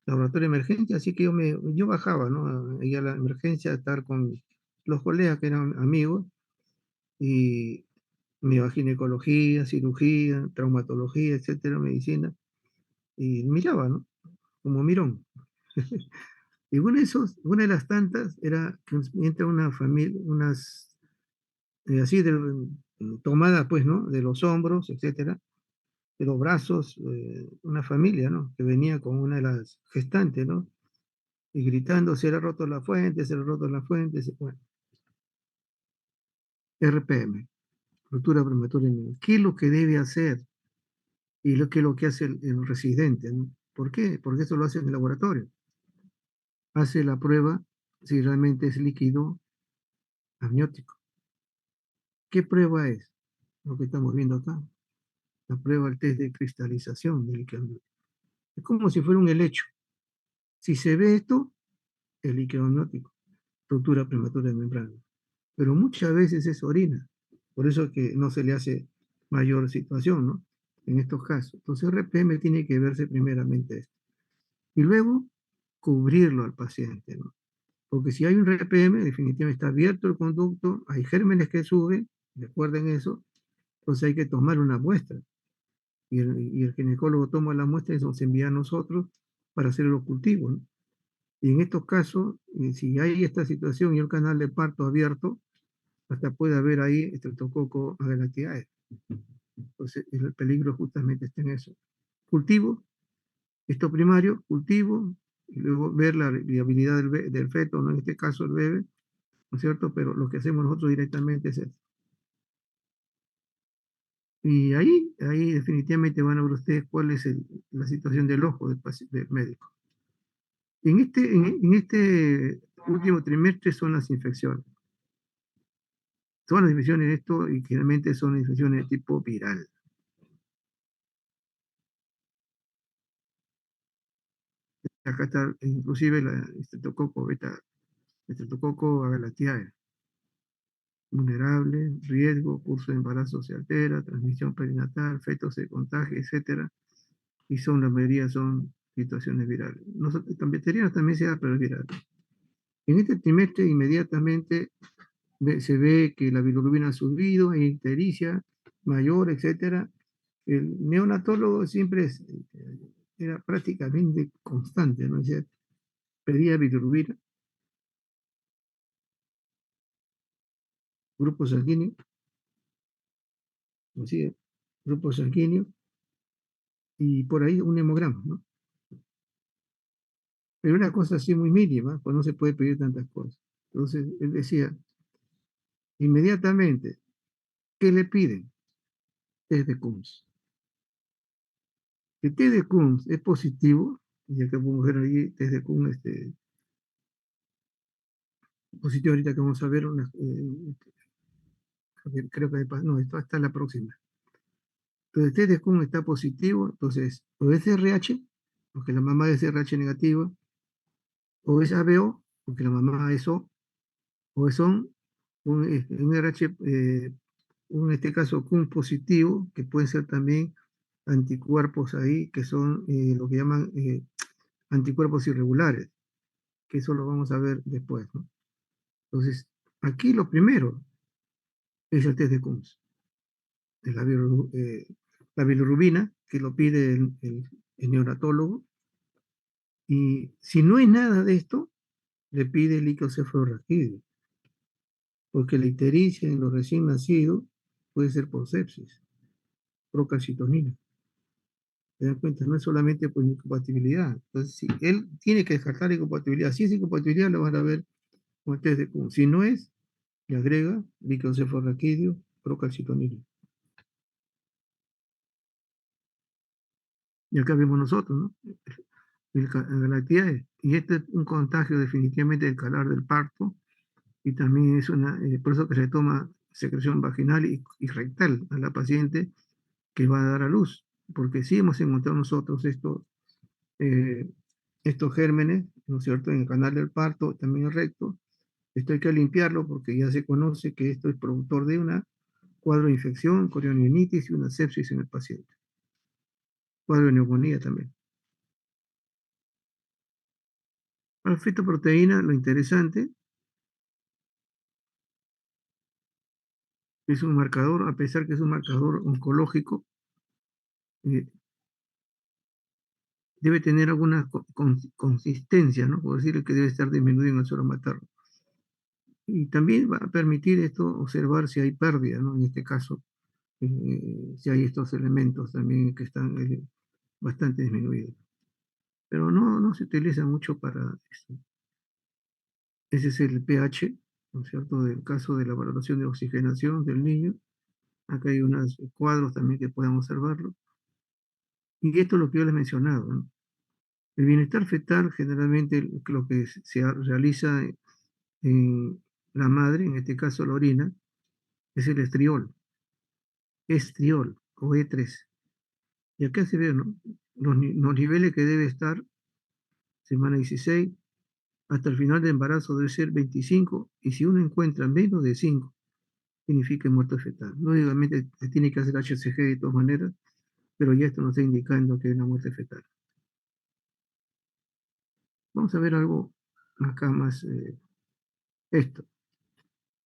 laboratorio de emergencia, así que yo bajaba, ¿no? Ahí a la emergencia a estar con los colegas que eran amigos, y me iba a ginecología, cirugía, traumatología, etcétera, medicina, y miraba, ¿no? Como mirón. Y una de las tantas era que entra una familia, así tomada, pues, ¿no? De los hombros, etcétera, de los brazos, una familia, ¿no? Que venía con una de las gestantes, ¿no? Y gritando, se le ha roto la fuente, se le ha roto la fuente, bueno, RPM, ruptura prematura inminente. ¿Qué es lo que debe hacer? Y qué es lo que hace el residente, ¿no? ¿Por qué? Porque eso lo hace en el laboratorio. Hace la prueba si realmente es líquido amniótico. ¿Qué prueba es? lo que estamos viendo acá, la prueba del test de cristalización del líquido amniótico. Es como si fuera un helecho. Si se ve esto, el líquido amniótico, ruptura prematura de membrana. Pero muchas veces es orina. Por eso es que no se le hace mayor situación, ¿no? En estos casos. Entonces, RPM tiene que verse primeramente esto. Y luego, cubrirlo al paciente, ¿no? Porque si hay un RPM, definitivamente está abierto el conducto, hay gérmenes que suben, recuerden eso, entonces hay que tomar una muestra. Y el ginecólogo toma la muestra y nos envía a nosotros para hacer los cultivos, ¿no? Y en estos casos, si hay esta situación y el canal de parto abierto, hasta puede haber ahí Streptococcus agalactiae. Entonces, el peligro justamente está en eso. Cultivo, esto primario, cultivo, y luego ver la viabilidad del feto, ¿no? En este caso el bebé, ¿no es cierto? Pero lo que hacemos nosotros directamente es esto. Y ahí definitivamente van a ver ustedes cuál es la situación del ojo del médico. En este último trimestre son las infecciones. Son las infecciones de esto y generalmente son infecciones de tipo viral. Acá está inclusive la estreptococo agalactiae, vulnerable, riesgo, curso de embarazo se altera, transmisión perinatal, feto se contagia, etcétera, y la mayoría son situaciones virales. Nosotros, bacterianas también se da, pero es viral. En este trimestre inmediatamente se ve que la bilirrubina ha subido, hay ictericia mayor, etcétera. El neonatólogo siempre era prácticamente constante, ¿no? Decía, pedía bilirrubina, grupo sanguíneo, así, grupo sanguíneo, y por ahí un hemograma, ¿no? Pero una cosa así muy mínima, pues no se puede pedir tantas cosas. Entonces, él decía, inmediatamente, ¿qué le piden? Test de Coombs. El test de Coombs es positivo, ya que podemos ver ahí, test de Coombs, positivo ahorita que vamos a ver, creo que no, esto está en la próxima. Entonces, el test de Coombs está positivo, entonces, o es RH, porque la mamá es RH negativa, o es ABO, porque la mamá es O, o son un RH, en este caso CUM positivo, que pueden ser también anticuerpos ahí, que son lo que llaman anticuerpos irregulares, que eso lo vamos a ver después, ¿no? Entonces, aquí lo primero es el test de CUMS, de la bilirrubina, que lo pide el neonatólogo, y si no hay nada de esto, le pide el líquido cefalorraquídeo, porque la ictericia en los recién nacidos puede ser por sepsis, procalcitonina. ¿Te das cuenta? No es solamente por incompatibilidad. Entonces, si él tiene que descartar la incompatibilidad, si es incompatibilidad, lo van a ver con el test de Kuhn. Si no es, le agrega líquido cefalorraquídeo, procalcitonina. Y acá vemos nosotros, ¿no? La actividad, y este es un contagio definitivamente del calar del parto, y también es por eso que se toma secreción vaginal y rectal a la paciente que va a dar a luz, porque sí hemos encontrado nosotros eh, estos gérmenes, ¿no es cierto?, en el canal del parto, también el recto. Esto hay que limpiarlo porque ya se conoce que esto es productor de una cuadro de infección, corionionitis y una sepsis en el paciente. Cuadro de neumonía también. La fitoproteína, lo interesante, es un marcador, a pesar que es un marcador oncológico, eh, debe tener alguna consistencia, ¿no? Por decir que debe estar disminuido en el suelo materno. Y también va a permitir esto observar si hay pérdida, ¿no? En este caso, si hay estos elementos también que están bastante disminuidos. Pero no se utiliza mucho para esto. Ese es el pH, ¿no es cierto?, del caso de la valoración de oxigenación del niño. Acá hay unos cuadros también que pueden observarlo. Y esto es lo que yo les mencionaba, ¿no? El bienestar fetal, generalmente lo que se realiza en la madre, en este caso la orina, es el estriol. estriol o E3. Y acá se ve, ¿no? Los niveles que debe estar semana 16 hasta el final del embarazo debe ser 25 y si uno encuentra menos de 5 significa muerte fetal. Lógicamente se tiene que hacer HCG de todas maneras, pero ya esto nos está indicando que es una muerte fetal. Vamos a ver algo acá más, esto.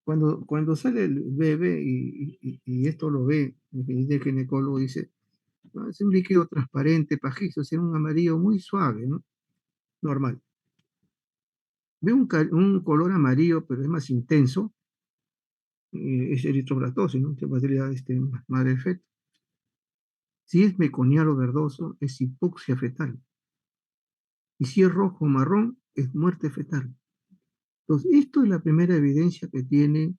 Cuando sale el bebé y esto lo ve, el ginecólogo dice, "Ah, es un líquido transparente, pajizo, es un amarillo muy suave, ¿no? Normal. Ve un color amarillo, pero es más intenso, es eritroblastosis, ¿no? Que podría madre feto. Si es meconiano verdoso, es hipoxia fetal. Y si es rojo o marrón, es muerte fetal. Entonces, esto es la primera evidencia que tienen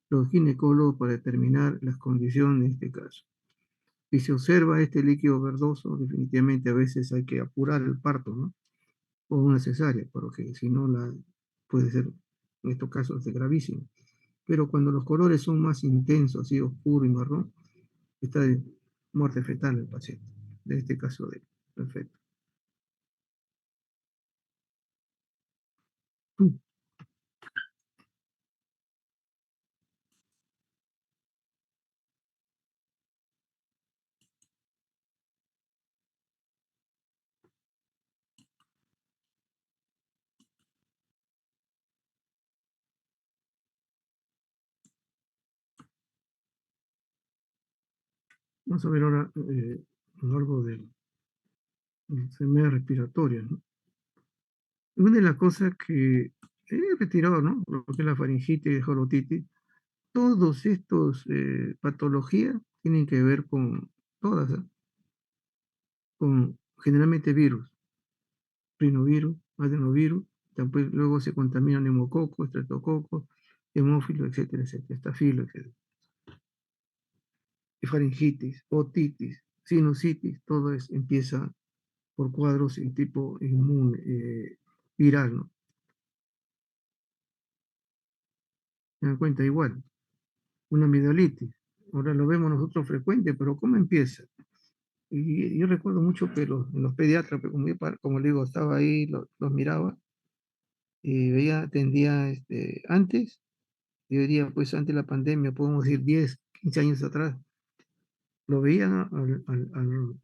los ginecólogos para determinar las condiciones de este caso. Si se observa este líquido verdoso, definitivamente a veces hay que apurar el parto, ¿no? O una cesárea, porque si no puede ser, en estos casos, gravísimo. Pero cuando los colores son más intensos, así oscuro y marrón, está de muerte fetal el paciente, de este caso de perfecto. Vamos a ver ahora algo de enfermedades respiratorias, ¿no? Una de las cosas que he retirado, ¿no? Lo que es la faringitis y jorotitis, todos estos patologías tienen que ver con, todas, ¿eh? Con generalmente virus, rinovirus, adenovirus, después luego se contaminan neumococos, estreptococos, hemófilos, etcétera, etcétera, estafilo, etcétera. Y faringitis, otitis, sinusitis, todo empieza por cuadros en tipo inmune, viral, ¿no? Se dan cuenta igual, una amigdalitis. Ahora lo vemos nosotros frecuente, pero ¿cómo empieza? Y yo recuerdo mucho que los pediatras, pues, como le digo, estaba ahí, los miraba y veía, atendía antes, yo diría, pues antes de la pandemia, podemos decir 10, 15 años atrás, lo veían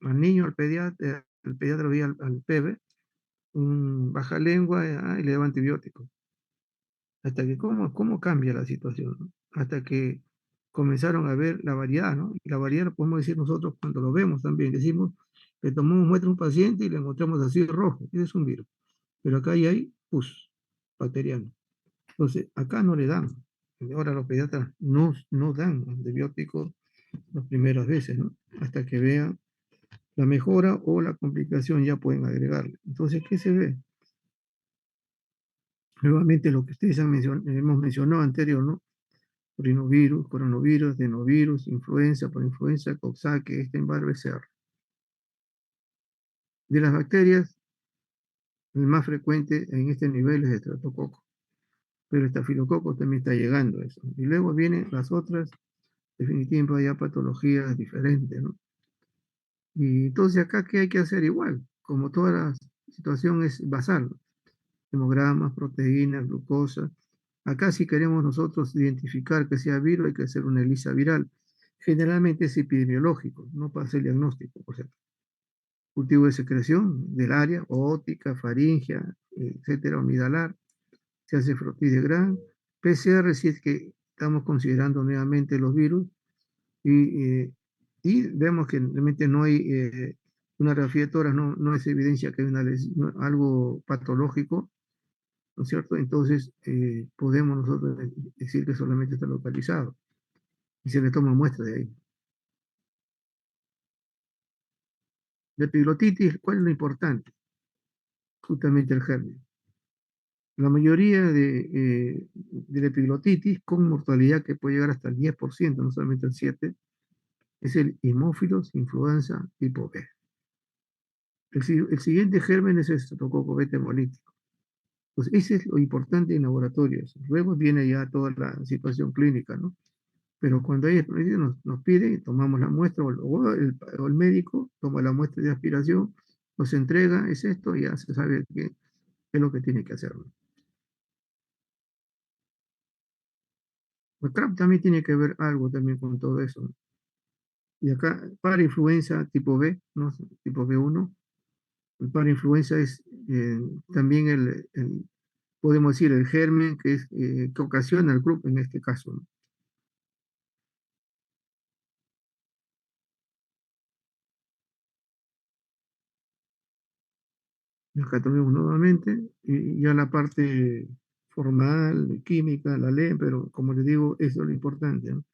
al niño, al pediatra, el pediatra lo veía al bebé, un baja lengua y le daba antibióticos. Hasta que, ¿cómo cambia la situación, ¿no? Hasta que comenzaron a ver la variedad, ¿no? Y la variedad lo podemos decir nosotros cuando lo vemos también. Decimos, le tomamos muestra a un paciente y le encontramos así rojo. Ese es un virus. Pero acá ya hay pus bacteriano. Entonces, acá no le dan. Ahora los pediatras no dan antibióticos las primeras veces, ¿no? Hasta que vean la mejora o la complicación ya pueden agregarle. Entonces, ¿qué se ve? Nuevamente lo que ustedes hemos mencionado anterior, ¿no? Rinovirus, coronavirus, adenovirus, influenza, por influenza, Coxsackie, Epstein-Barr, BCR. De las bacterias, el más frecuente en este nivel es el estreptococo, pero el estafilococo también está llegando a eso. Y luego vienen las otras, definitivamente hay patologías diferentes, ¿no? Y entonces acá, ¿qué hay que hacer? Igual, como toda la situación es basal, ¿no? Hemogramas, proteínas, glucosa. Acá si queremos nosotros identificar que sea virus, hay que hacer una ELISA viral. Generalmente es epidemiológico, no para hacer diagnóstico, por ejemplo. Cultivo de secreción del área, óptica, faringea, etcétera, omidalar. Se hace frotis de Gram. PCR si es que estamos considerando nuevamente los virus y vemos que realmente no hay una radiografía de tórax, no es evidencia que hay algo patológico, ¿no es cierto? Entonces podemos nosotros decir que solamente está localizado y se le toma muestra de ahí. La epiglotitis, ¿cuál es lo importante? Justamente el germen. La mayoría de la epiglotitis con mortalidad que puede llegar hasta el 10%, no solamente el 7%, es el Haemophilus influenza tipo B. El siguiente germen es el Streptococcus beta hemolítico. Pues ese es lo importante en laboratorios. Luego viene ya toda la situación clínica, ¿no? Pero cuando hay experiencia nos piden, tomamos la muestra, o el médico toma la muestra de aspiración, nos entrega, es esto, y ya se sabe qué es lo que tiene que hacer, ¿no? El CRAP también tiene que ver algo también con todo eso, ¿no? Y acá, para influenza tipo B, ¿no? Tipo B1, el para influenza es también podemos decir, el germen que ocasiona el grupo en este caso, ¿no? Acá tenemos nuevamente, y ya la parte formal, química, la ley, pero como les digo, eso es lo importante, ¿no?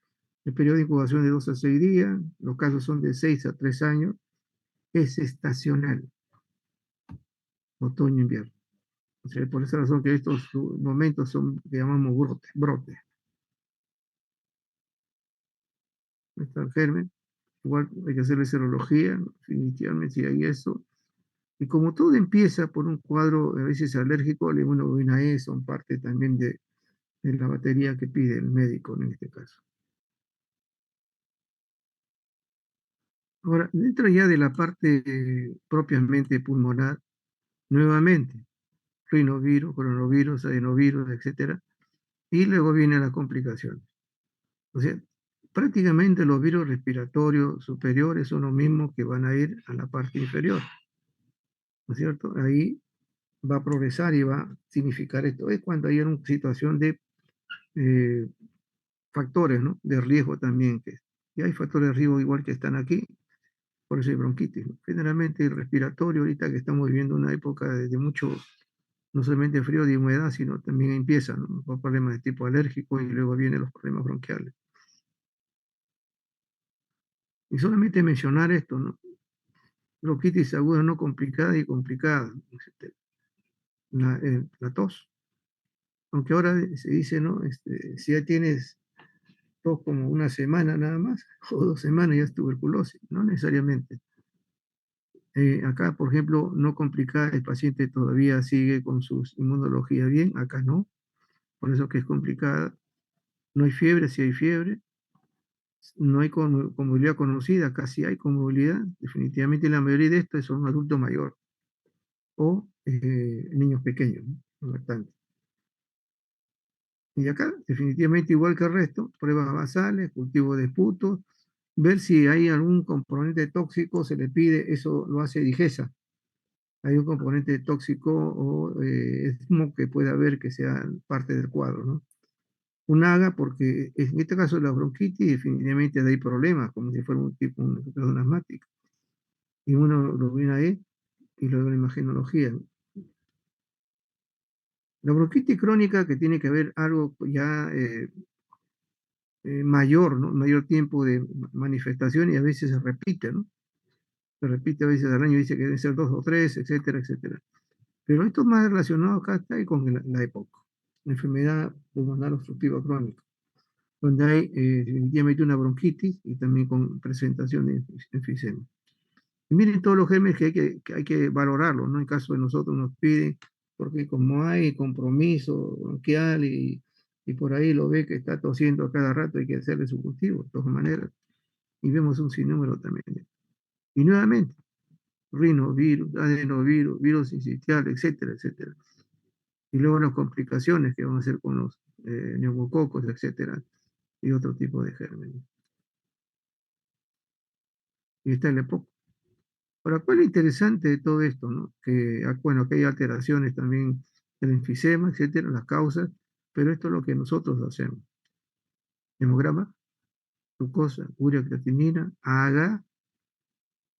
El periodo de incubación de 2 a 6 días, los casos son de 6 a 3 años, es estacional, otoño-invierno. O sea, por esa razón que estos momentos son, que llamamos brotes. Está el germen, igual hay que hacerle serología, ¿no? Definitivamente si hay eso. Y como todo empieza por un cuadro a veces alérgico, la inmunoglobulina E son parte también de la batería que pide el médico en este caso. Ahora, dentro ya de la parte propiamente pulmonar, nuevamente, rinovirus, coronavirus, adenovirus, etcétera, y luego vienen las complicaciones. O sea, prácticamente los virus respiratorios superiores son los mismos que van a ir a la parte inferior, ¿no es cierto? Ahí va a progresar y va a significar esto. Es cuando hay una situación de eh, factores, ¿no? De riesgo también, y hay factores de riesgo igual que están aquí, por eso hay bronquitis, ¿no? Generalmente el respiratorio, ahorita que estamos viviendo una época de mucho, no solamente frío de humedad, sino también empiezan, ¿no? Los problemas de tipo alérgico y luego vienen los problemas bronquiales. Y solamente mencionar esto, ¿no? Bronquitis aguda no complicada y complicada. La tos. Aunque ahora se dice, ¿no? Si ya tienes tos como una semana nada más, o 2 semanas ya es tuberculosis. No necesariamente. Acá, por ejemplo, no complicada, el paciente todavía sigue con su inmunología bien, acá no, por eso que es complicada. No hay fiebre, si hay fiebre, no hay comorbilidad conocida, casi hay comorbilidad. Definitivamente la mayoría de estos son adultos mayores o niños pequeños, ¿no? Lactantes. Y acá, definitivamente igual que el resto, pruebas basales, cultivo de esputos, ver si hay algún componente tóxico, se le pide, eso lo hace Digesa. Hay un componente tóxico o ESMO que puede haber que sea parte del cuadro, ¿no? Un AGA, porque en este caso la bronquitis definitivamente hay problemas, como si fuera un tipo de un asmático. Y uno lo viene ahí y luego la imagenología. La bronquitis crónica que tiene que ver algo ya mayor, ¿no? Mayor tiempo de manifestación y a veces se repite, ¿no? Se repite a veces al año, dice que deben ser 2 o 3, etcétera, etcétera. Pero esto es más relacionado acá está con la época, la enfermedad pulmonar obstructiva crónica, donde hay definitivamente una bronquitis y también con presentación de enfisema. Y miren todos los gérmenes que hay que valorarlos, ¿no? En caso de nosotros nos piden, porque como hay compromiso bronquial y por ahí lo ve que está tosiendo a cada rato, hay que hacerle su cultivo, de todas maneras. Y vemos un sinnúmero también. Y nuevamente, rinovirus, adenovirus, virus sincitial, etcétera, etcétera. Y luego las complicaciones que van a hacer con los neumococos, etcétera, y otro tipo de gérmenes. Y está el EPOC. Ahora, ¿cuál es lo interesante de todo esto, no? Que, bueno, que hay alteraciones también del enfisema, etcétera, las causas, pero esto es lo que nosotros hacemos. Hemograma, glucosa, urea, creatinina, AGA,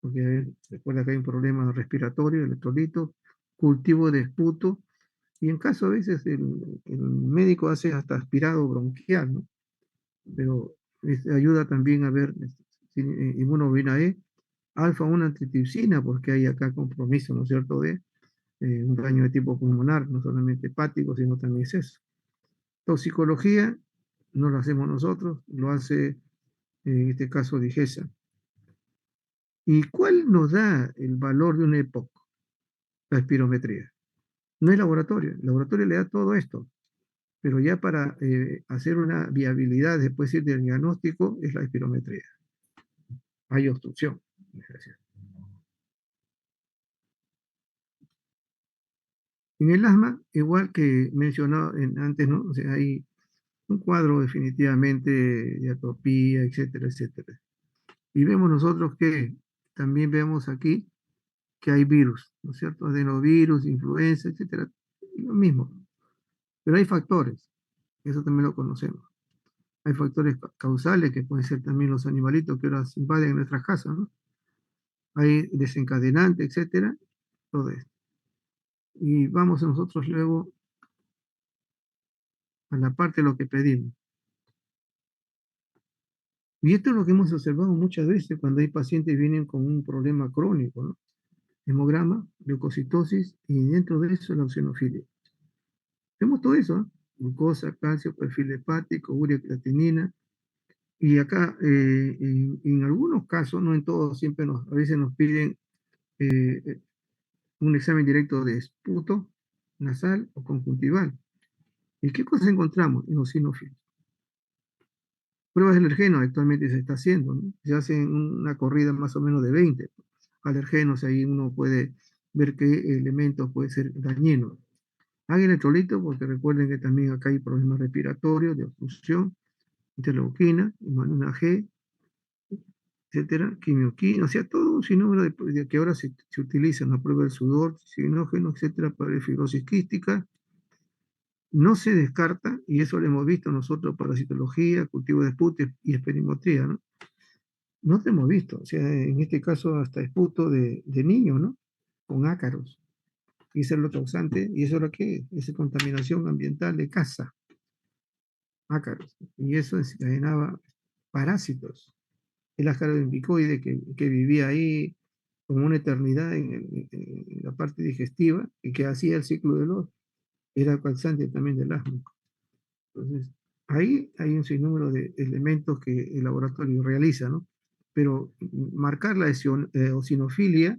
porque recuerda que hay un problema respiratorio, electrolito, cultivo de esputo, y en caso a veces el médico hace hasta aspirado bronquial, ¿no? Pero ayuda también a ver inmunoglobulina E, alfa-1 antitrypsina, porque hay acá compromiso, ¿no es cierto?, de un daño de tipo pulmonar, no solamente hepático, sino también es eso. Toxicología no lo hacemos nosotros, lo hace en este caso Digesa. ¿Y cuál nos da el valor de una época? La espirometría. No es laboratorio, el laboratorio le da todo esto, pero ya para hacer una viabilidad, después ir del diagnóstico, es la espirometría. Hay obstrucción. En el asma, igual que mencionado antes, ¿no? O sea, hay un cuadro definitivamente de atopía, etcétera, etcétera. Y vemos nosotros que también vemos aquí que hay virus, ¿no es cierto? Adenovirus, influenza, etcétera. Lo mismo. Pero hay factores, eso también lo conocemos. Hay factores causales que pueden ser también los animalitos que ahora invaden nuestras casas, ¿no? Hay desencadenantes, etcétera, todo esto. Y vamos nosotros luego a la parte de lo que pedimos. Y esto es lo que hemos observado muchas veces cuando hay pacientes que vienen con un problema crónico, ¿no? Hemograma, leucocitosis y dentro de eso la eosinofilia. Vemos todo eso, ¿no? Glucosa, calcio, perfil hepático, urea, creatinina. Y acá, en algunos casos, no en todos, siempre a veces nos piden eh, un examen directo de esputo, nasal o conjuntival. ¿Y qué cosas encontramos? Eosinofilia. Pruebas de alergenos actualmente se está haciendo, ¿no? Se hacen una corrida más o menos de 20 alergenos, ahí uno puede ver qué elementos puede ser dañino. Hay electrolitos, porque recuerden que también acá hay problemas respiratorios, de obstrucción, interleuquina, hemoglobina G, etcétera, quimioquina, o sea, todo un sinnúmero de que ahora se utilizan, la prueba del sudor, sinógeno, etcétera, para la fibrosis quística. No se descarta, y eso lo hemos visto nosotros para citología, cultivo de esputo y esperimetría, ¿no? No te hemos visto, o sea, en este caso hasta esputo de niños, ¿no? Con ácaros. Y eso es lo causante, y eso es lo que es contaminación ambiental de casa, ácaros. Y eso desencadenaba parásitos. El ácaro indicoide que vivía ahí como una eternidad en la parte digestiva y que hacía el ciclo del olor, era causante también del asma. Entonces, ahí hay un sinnúmero de elementos que el laboratorio realiza, ¿no? Pero marcar la eosinofilia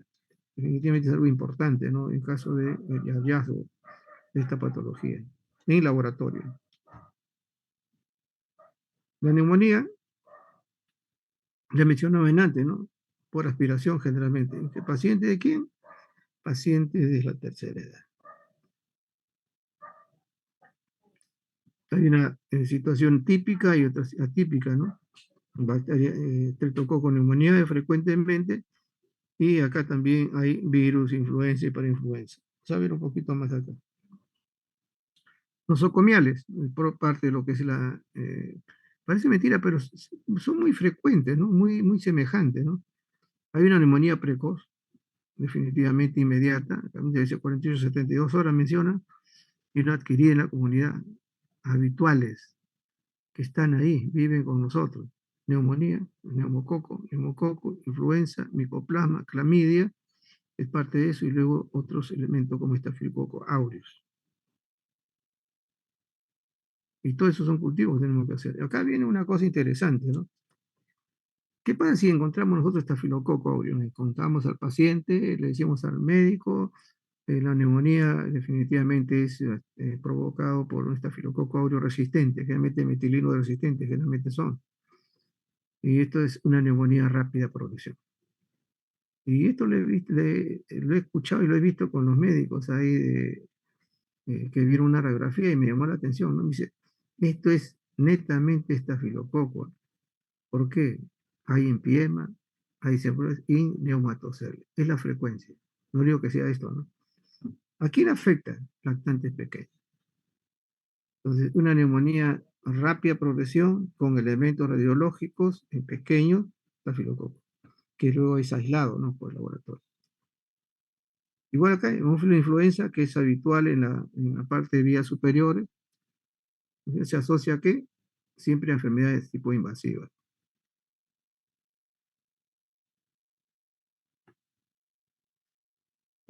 definitivamente es algo importante, ¿no? En caso de hallazgo de esta patología en laboratorio. La neumonía, ya mencionaba antes, ¿no? Por aspiración generalmente. ¿El paciente de quién? Paciente de la tercera edad. Hay una situación típica y otra atípica, ¿no? Bacteria, streptococo neumonía frecuentemente, y acá también hay virus, influenza y parainfluenza. Vamos a ver un poquito más acá. Nosocomiales, por parte de lo que es la... parece mentira, pero son muy frecuentes, ¿no? Muy, muy semejantes, ¿no? Hay una neumonía precoz, definitivamente inmediata, de 48 a 72 horas menciona, y una adquirida en la comunidad, habituales, que están ahí, viven con nosotros. Neumonía, neumococo, influenza, micoplasma, clamidia, es parte de eso, y luego otros elementos como estafilococo aureus. Y todos esos son cultivos que tenemos que hacer. Acá viene una cosa interesante, ¿no? ¿Qué pasa si encontramos nosotros estafilococo aureus? Le contamos al paciente, le decimos al médico, la neumonía definitivamente es provocado por un estafilococo aureus resistente, generalmente metilino resistente, generalmente son. Y esto es una neumonía rápida progresión. Y esto lo he escuchado y lo he visto con los médicos ahí que vieron una radiografía y me llamó la atención, ¿no? Me dice, esto es netamente estafilococo. ¿Por qué? Hay empiema, hay sepsis y neumatocelia. Es la frecuencia. No digo que sea esto, ¿no? ¿A quién afecta? Lactantes pequeños. Entonces, una neumonía rápida progresión con elementos radiológicos en pequeños, estafilococo, que luego es aislado, ¿no? Por el laboratorio. Igual acá, una influenza que es habitual en la parte de vías superiores, se asocia a qué? Siempre a enfermedades tipo invasivas.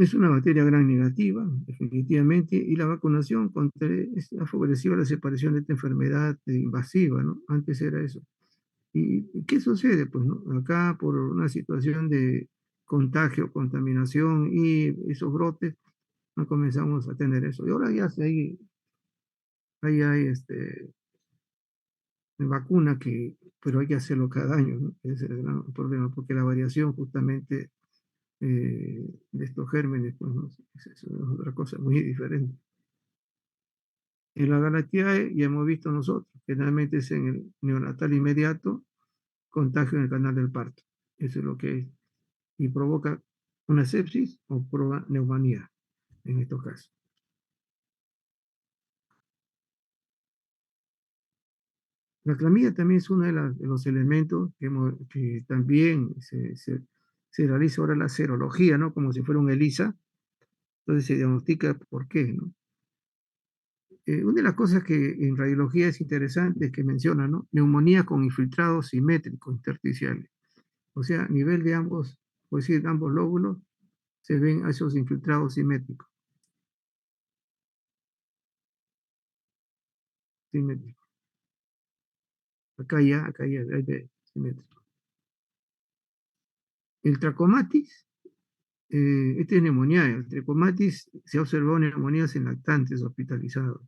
Es una bacteria gran negativa, definitivamente, y la vacunación ha favorecido la separación de esta enfermedad invasiva, ¿no? Antes era eso. ¿Y qué sucede? Pues, ¿no? Acá, por una situación de contagio, contaminación y esos brotes, no comenzamos a tener eso. Y ahora ya hay Ahí hay vacuna pero hay que hacerlo cada año, ¿no? Ese es el gran problema, porque la variación justamente de estos gérmenes, pues, ¿no? Es otra cosa muy diferente. En la Galatiae ya hemos visto nosotros, generalmente es en el neonatal inmediato, contagio en el canal del parto. Eso es lo que es. Y provoca una sepsis o provoca neumonía en estos casos. La clamidia también es uno de los elementos que también se realiza ahora la serología, ¿no? Como si fuera un ELISA. Entonces se diagnostica por qué, ¿no? Una de las cosas que en radiología es interesante es que menciona, ¿no? Neumonía con infiltrados simétricos intersticiales. O sea, a nivel de ambos, por decir, de ambos lóbulos, se ven esos infiltrados simétricos. Simétricos. Acá ya, hay de simétrico. El tracomatis, este es neumonía. El tracomatis se ha observado neumonías en lactantes hospitalizados.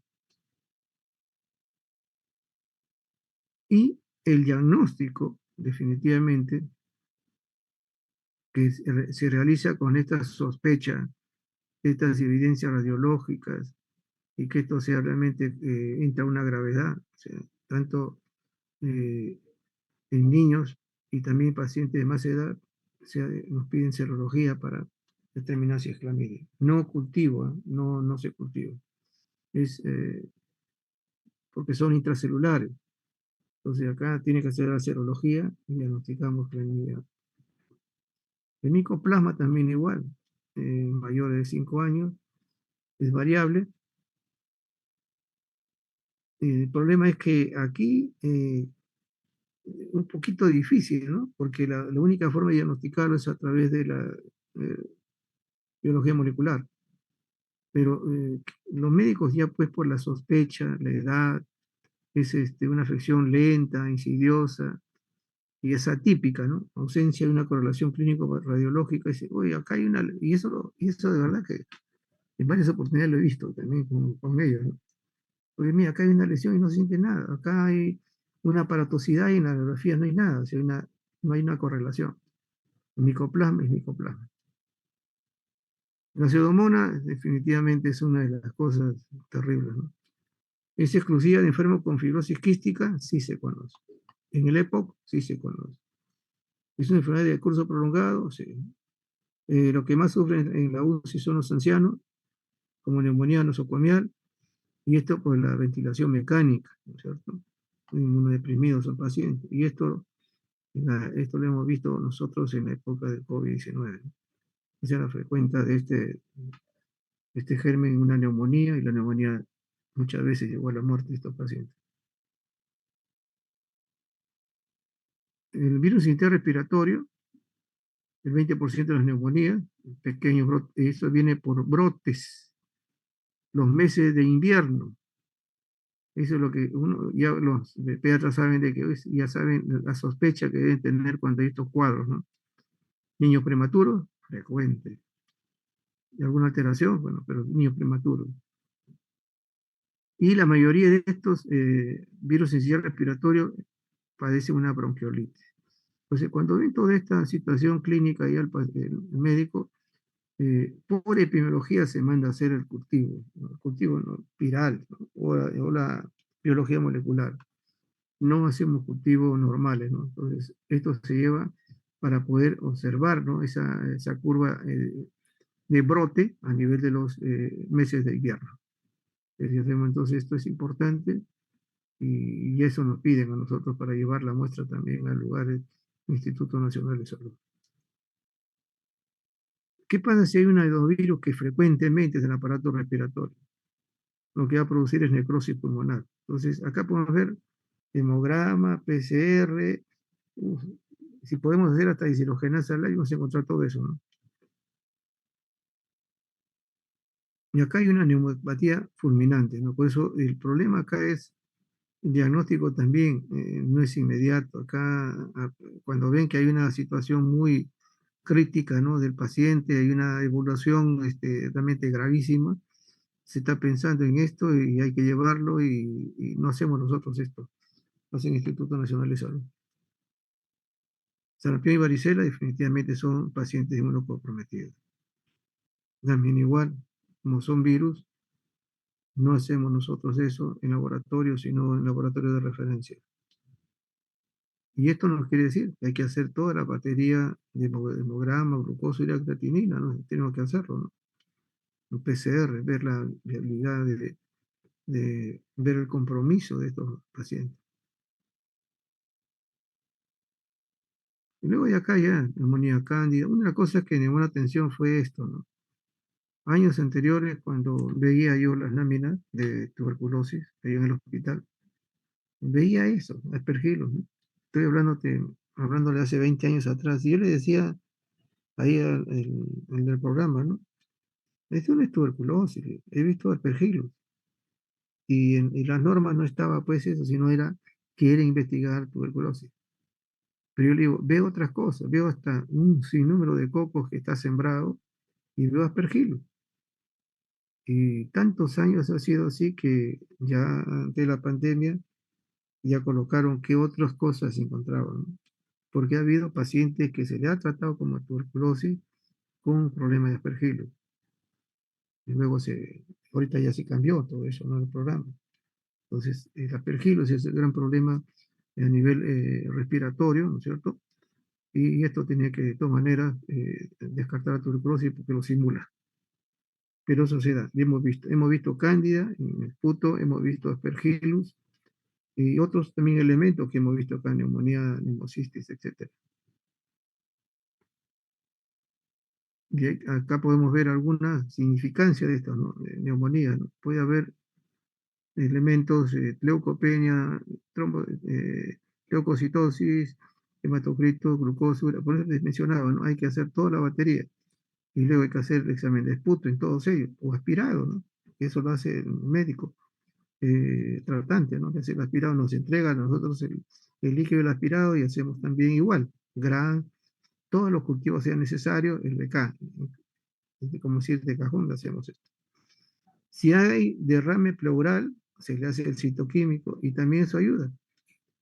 Y el diagnóstico, definitivamente, que se realiza con esta sospecha, estas evidencias radiológicas, y que esto sea realmente, entra a una gravedad, o sea, tanto eh, en niños y también pacientes de más edad, o sea, nos piden serología para determinar si es clamidia. No cultivo, no, no se cultiva. Es porque son intracelulares. Entonces acá tiene que hacer la serología y diagnosticamos clamidia. El micoplasma también igual, mayor de 5 años, es variable. El problema es que aquí un poquito difícil, ¿no? Porque la única forma de diagnosticarlo es a través de la eh, biología molecular. Pero los médicos ya pues por la sospecha, la edad, es una afección lenta, insidiosa y es atípica, ¿no? Ausencia de una correlación clínico-radiológica. Dice, oye, acá hay una... Y eso de verdad que en varias oportunidades lo he visto también con ellos, ¿no? Porque mira, acá hay una lesión y no se siente nada. Acá hay una aparatosidad y en la radiografía no hay nada. O sea, no hay una correlación. El micoplasma es micoplasma. La pseudomonas definitivamente es una de las cosas terribles, ¿no? Es exclusiva de enfermos con fibrosis quística, sí se conoce. En el EPOC, sí se conoce. Es una enfermedad de curso prolongado, sí. Lo que más sufren en la UCI son los ancianos, como neumonía nosocomial, y esto por la ventilación mecánica, ¿no es cierto? Inmunodeprimidos son pacientes. Y esto lo hemos visto nosotros en la época del COVID-19, ¿no? O sea, la frecuencia de este germen en una neumonía, y la neumonía muchas veces llegó a la muerte de estos pacientes. El virus interrespiratorio, el 20% de las neumonías, pequeños brotes, eso viene por brotes, los meses de invierno. Eso es lo que ya los pediatras saben de que ya saben la sospecha que deben tener cuando hay estos cuadros, ¿no? Niños prematuros, frecuente. ¿Y alguna alteración? Bueno, pero niños prematuros. Y la mayoría de estos virus esencial respiratorio padecen una bronquiolitis. Entonces, cuando ven toda esta situación clínica y el médico, por epidemiología se manda a hacer el cultivo, ¿no? El cultivo, ¿no? Viral, ¿no? O la biología molecular. No hacemos cultivos normales, ¿no? Entonces, esto se lleva para poder observar, ¿no? Esa curva de brote a nivel de los meses de invierno. Entonces, esto es importante y eso nos piden a nosotros para llevar la muestra también al lugar del Instituto Nacional de Salud. ¿Qué pasa si hay un adenovirus que frecuentemente es del aparato respiratorio? Lo que va a producir es necrosis pulmonar. Entonces, acá podemos ver hemograma, PCR, uf, si podemos hacer hasta deshidrogenasa al aire, vamos a encontrar todo eso, ¿no? Y acá hay una neuropatía fulminante, ¿no? Por eso el problema acá es el diagnóstico también, no es inmediato. Acá, cuando ven que hay una situación muy crítica, ¿no? Del paciente, hay una evolución realmente gravísima, se está pensando en esto y hay que llevarlo y no hacemos nosotros esto, lo hace el Instituto Nacional de Salud. Sarampión y varicela definitivamente son pacientes inmunocomprometidos. También igual, como son virus, no hacemos nosotros eso en laboratorio, sino en laboratorio de referencia. Y esto nos quiere decir que hay que hacer toda la batería de hemograma, glucosa y la creatinina, ¿no? Tenemos que hacerlo, ¿no? Un PCR, ver la viabilidad de ver el compromiso de estos pacientes. Y luego de acá ya, neumonía cándida. Una cosa que me llamó la atención fue esto, ¿no? Años anteriores, cuando veía yo las láminas de tuberculosis ahí en el hospital, veía eso, aspergillus, ¿no? Estoy hablándole hace 20 años atrás, y yo le decía ahí al del programa, ¿no? Esto no es tuberculosis, he visto aspergillus, y las normas no estaba pues eso, sino era quiere investigar tuberculosis. Pero yo le digo, veo otras cosas, veo hasta un sinnúmero de cocos que está sembrado y veo aspergillus. Y tantos años ha sido así que ya ante la pandemia ya colocaron qué otras cosas se encontraban, ¿no? Porque ha habido pacientes que se le ha tratado como tuberculosis con problemas de aspergillus. Y luego ahorita ya se cambió todo eso, ¿no? El programa. Entonces, el aspergillus es el gran problema a nivel respiratorio, ¿no es cierto? Y esto tenía que, de todas maneras, descartar la tuberculosis porque lo simula. Pero eso se da, y hemos visto cándida en el puto, hemos visto aspergillus y otros también elementos que hemos visto acá, neumonía, neumocistis, etcétera. Y acá podemos ver alguna significancia de estas, ¿no? De neumonía, ¿no? Puede haber elementos, leucopenia, leucocitosis, hematocrito, glucosa, por eso les mencionaba, ¿no? Hay que hacer toda la batería y luego hay que hacer el examen de esputo en todos ellos, o aspirado, ¿no? Eso lo hace el médico tratante, ¿no? Que hace el aspirado, nos entrega a nosotros el líquido del aspirado y hacemos también igual, gran, todos los cultivos sean necesarios, el BK, como si de cajón le hacemos esto. Si hay derrame pleural, se le hace el citoquímico y también eso ayuda.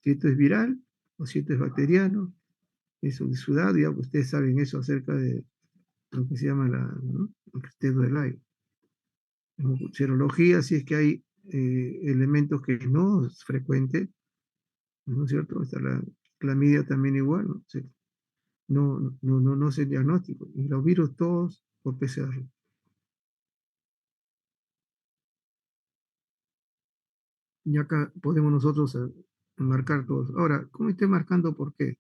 Si esto es viral o si esto es bacteriano, eso de sudado, ya ustedes saben eso acerca de lo que se llama ¿no? El criterio del aire. En serología, si es que hay elementos que no es frecuente, ¿no es cierto? Está la clamidia también igual, ¿no? No sé el diagnóstico. Y los virus todos por PCR. Y acá podemos nosotros marcar todos. Ahora, ¿cómo estoy marcando por qué?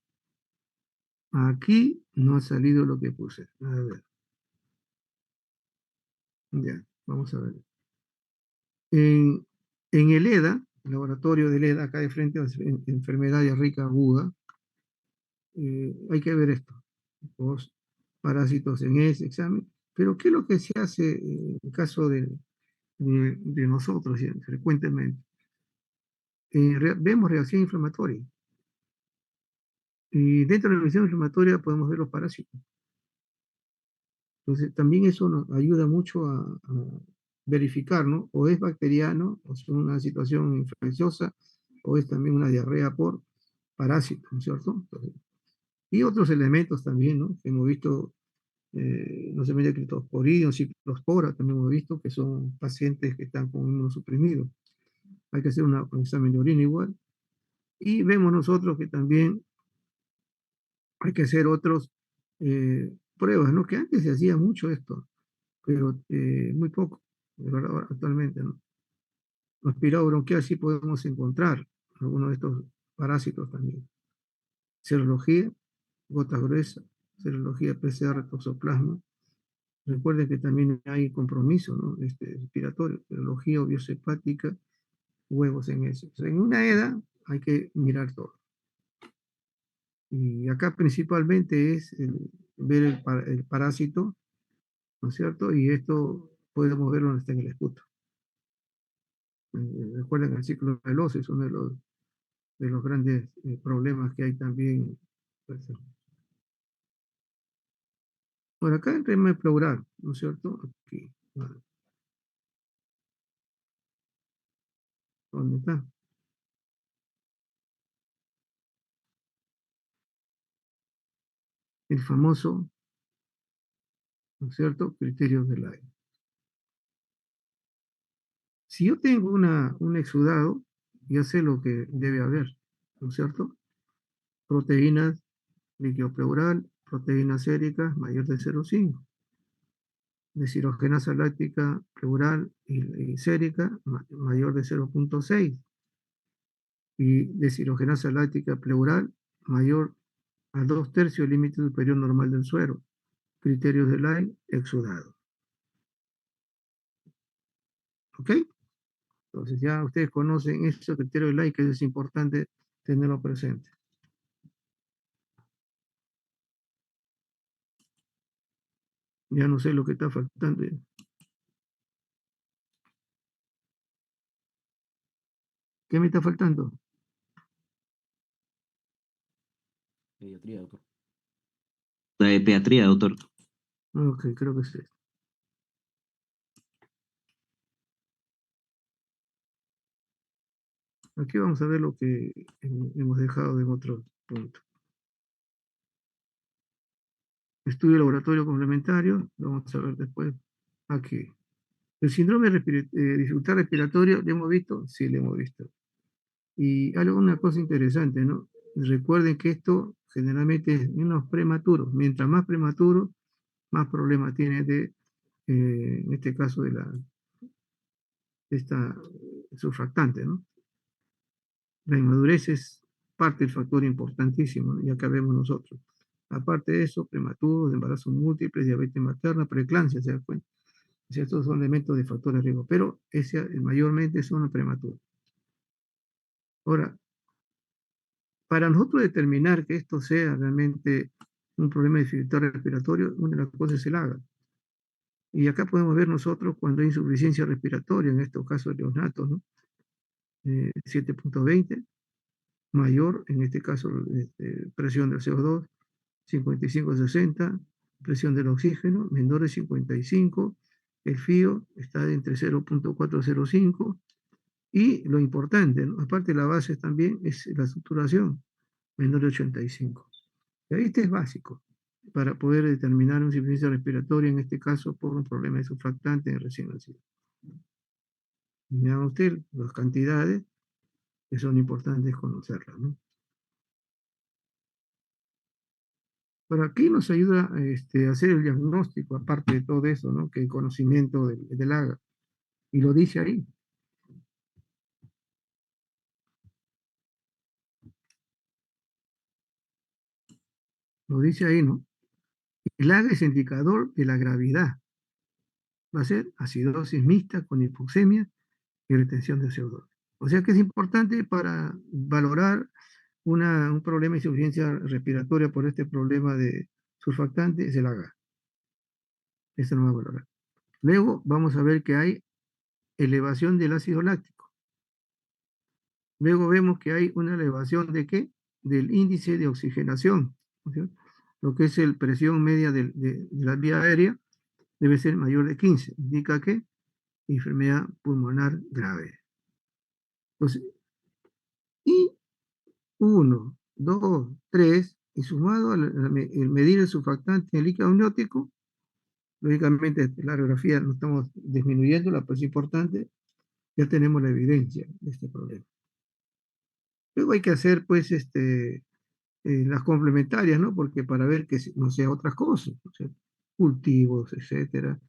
Aquí no ha salido lo que puse. A ver, ya, vamos a ver. En, en el EDA, el laboratorio del EDA, acá de frente a enfermedad diarreica aguda, hay que ver esto. Los parásitos en ese examen. Pero ¿qué es lo que se hace en caso de nosotros frecuentemente? Vemos reacción inflamatoria. Y dentro de la reacción inflamatoria podemos ver los parásitos. Entonces, también eso nos ayuda mucho a verificar, ¿no? O es bacteriano, o es una situación infecciosa, o es también una diarrea por parásito, ¿no es cierto? Entonces, y otros elementos también, ¿no? Que hemos visto, no se me criptosporidium, ciclospora, también hemos visto que son pacientes que están con inmunosuprimidos. Hay que hacer un examen de orina igual. Y vemos nosotros que también hay que hacer otros pruebas, ¿no? Que antes se hacía mucho esto, pero muy poco, de verdad, actualmente, ¿no? Aspirado bronquial sí podemos encontrar algunos de estos parásitos también. Serología, gota gruesa, serología PCR, toxoplasma. Recuerden que también hay compromiso, ¿no? Respiratorio, serología o hepática, huevos en eso. O sea, en una edad hay que mirar todo. Y acá principalmente es ver el parásito, ¿no es cierto? Y esto podemos verlo donde está en el esputo. Recuerden el ciclo del oso es uno de los grandes problemas que hay también. Pues, por acá el tema pleural, ¿no es cierto? Aquí, vale. ¿Dónde está? El famoso, ¿no es cierto?, criterio de Lai. Si yo tengo un exudado, ya sé lo que debe haber, ¿no es cierto? Proteínas, líquido pleural, proteínas séricas mayor de 0,5, deshidrogenasa láctica pleural y sérica mayor de 0,6 y deshidrogenasa láctica pleural mayor a 2/3 del límite superior normal del suero. Criterios de Lai, exudado. ¿Ok? Entonces ya ustedes conocen estos criterios de Lai, que es importante tenerlo presente. Ya no sé lo que está faltando. ¿Qué me está faltando? Pediatría, doctor. La de pediatría, doctor. Ok, creo que sí. Aquí vamos a ver lo que hemos dejado en otro punto. Estudio laboratorio complementario, lo vamos a ver después. Aquí. El síndrome de dificultad respiratoria, ¿lo hemos visto? Sí, lo hemos visto. Y algo, una cosa interesante, ¿no? Recuerden que esto generalmente es en los prematuros. Mientras más prematuro, más problemas tiene en este caso, de esta surfactante, ¿no? La inmadurez es parte del factor importantísimo, ¿no? Ya que vemos nosotros. Aparte de eso, prematuros, de embarazo múltiple, diabetes materna, preeclampsia, ¿se dan cuenta? O sea, estos son elementos de factores de riesgo, pero mayormente son los prematuros. Ahora, para nosotros determinar que esto sea realmente un problema de dificultad respiratoria, una de las cosas es el AGA. Y acá podemos ver nosotros cuando hay insuficiencia respiratoria, en estos casos de neonatos, ¿no? 7,20, mayor, en este caso, presión del CO2, 55-60, presión del oxígeno, menor de 55, el FIO está entre 0,405, y lo importante, ¿no?, aparte de la base también, es la saturación, menor de 85. Y ahí este es básico para poder determinar una insuficiencia respiratoria, en este caso por un problema de surfactante en recién nacido. Vean usted las cantidades que son importantes conocerlas, ¿no? Pero aquí nos ayuda a hacer el diagnóstico, aparte de todo eso, ¿no?, que el conocimiento del AGA. Y lo dice ahí. Lo dice ahí, ¿no? El AGA es indicador de la gravedad. Va a ser acidosis mixta con hipoxemia y retención de CO2. O sea que es importante para valorar un problema de insuficiencia respiratoria por este problema de surfactante, es el AGA. Esto no va a valorar. Luego vamos a ver que hay elevación del ácido láctico. Luego vemos que hay una elevación de ¿qué? Del índice de oxigenación. ¿Sí? Lo que es el presión media de la vía aérea debe ser mayor de 15. Indica que enfermedad pulmonar grave. Entonces, y 1, 2, 3, y sumado el medir el surfactante en el líquido amniótico, lógicamente la radiografía no estamos disminuyendo, la pues importante, ya tenemos la evidencia de este problema. Luego hay que hacer, pues, las complementarias, ¿no? Porque para ver que no sea otras cosas, o sea, cultivos, etcétera,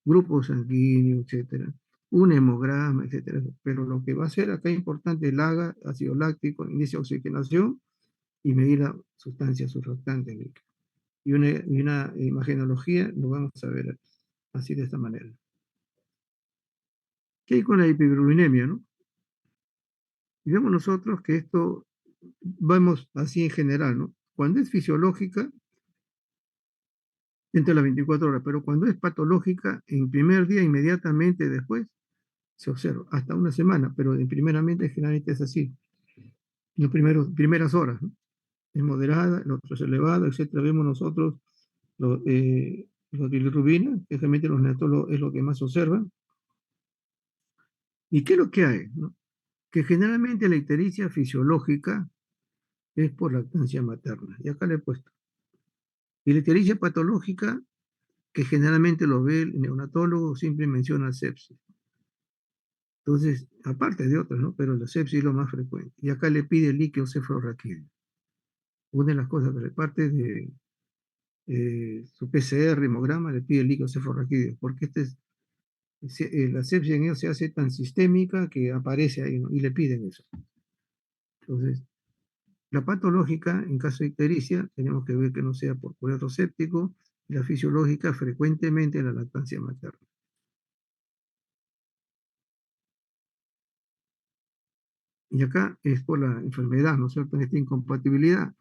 grupos sanguíneos, etcétera, un hemograma, etcétera. Pero lo que va a ser acá importante es el AGA, ácido láctico, inicio de oxigenación y medir la sustancia surfactante líquida. Y una imagenología lo vamos a ver así de esta manera. ¿Qué hay con la hiperbilirubinemia, no? Y vemos nosotros que esto, vamos así en general, ¿no? Cuando es fisiológica, entre las 24 horas, pero cuando es patológica, en primer día, inmediatamente después, se observa, hasta una semana, pero primeramente generalmente es así, en las primeras horas, ¿no? Es moderada, el otro es elevada, etcétera. Vemos nosotros los bilirrubinas, que generalmente los neonatólogos es lo que más observan. ¿Y qué es lo que hay, no? que generalmente la ictericia fisiológica es por lactancia materna. Y acá le he puesto. Y la ictericia patológica, que generalmente lo ve el neonatólogo, siempre menciona sepsis. Entonces, aparte de otros, ¿no? Pero la sepsis es lo más frecuente. Y acá le pide el líquido cefalorraquídeo. Una de las cosas que le parte de su PCR, hemograma, le pide el líquido cefalorraquídeo, porque la sepsis en ellos se hace tan sistémica que aparece ahí, ¿no? Y le piden eso. Entonces, la patológica, en caso de ictericia, tenemos que ver que no sea por cuidado séptico, y la fisiológica frecuentemente la lactancia materna. Y acá es por la enfermedad, ¿no es cierto? En esta incompatibilidad.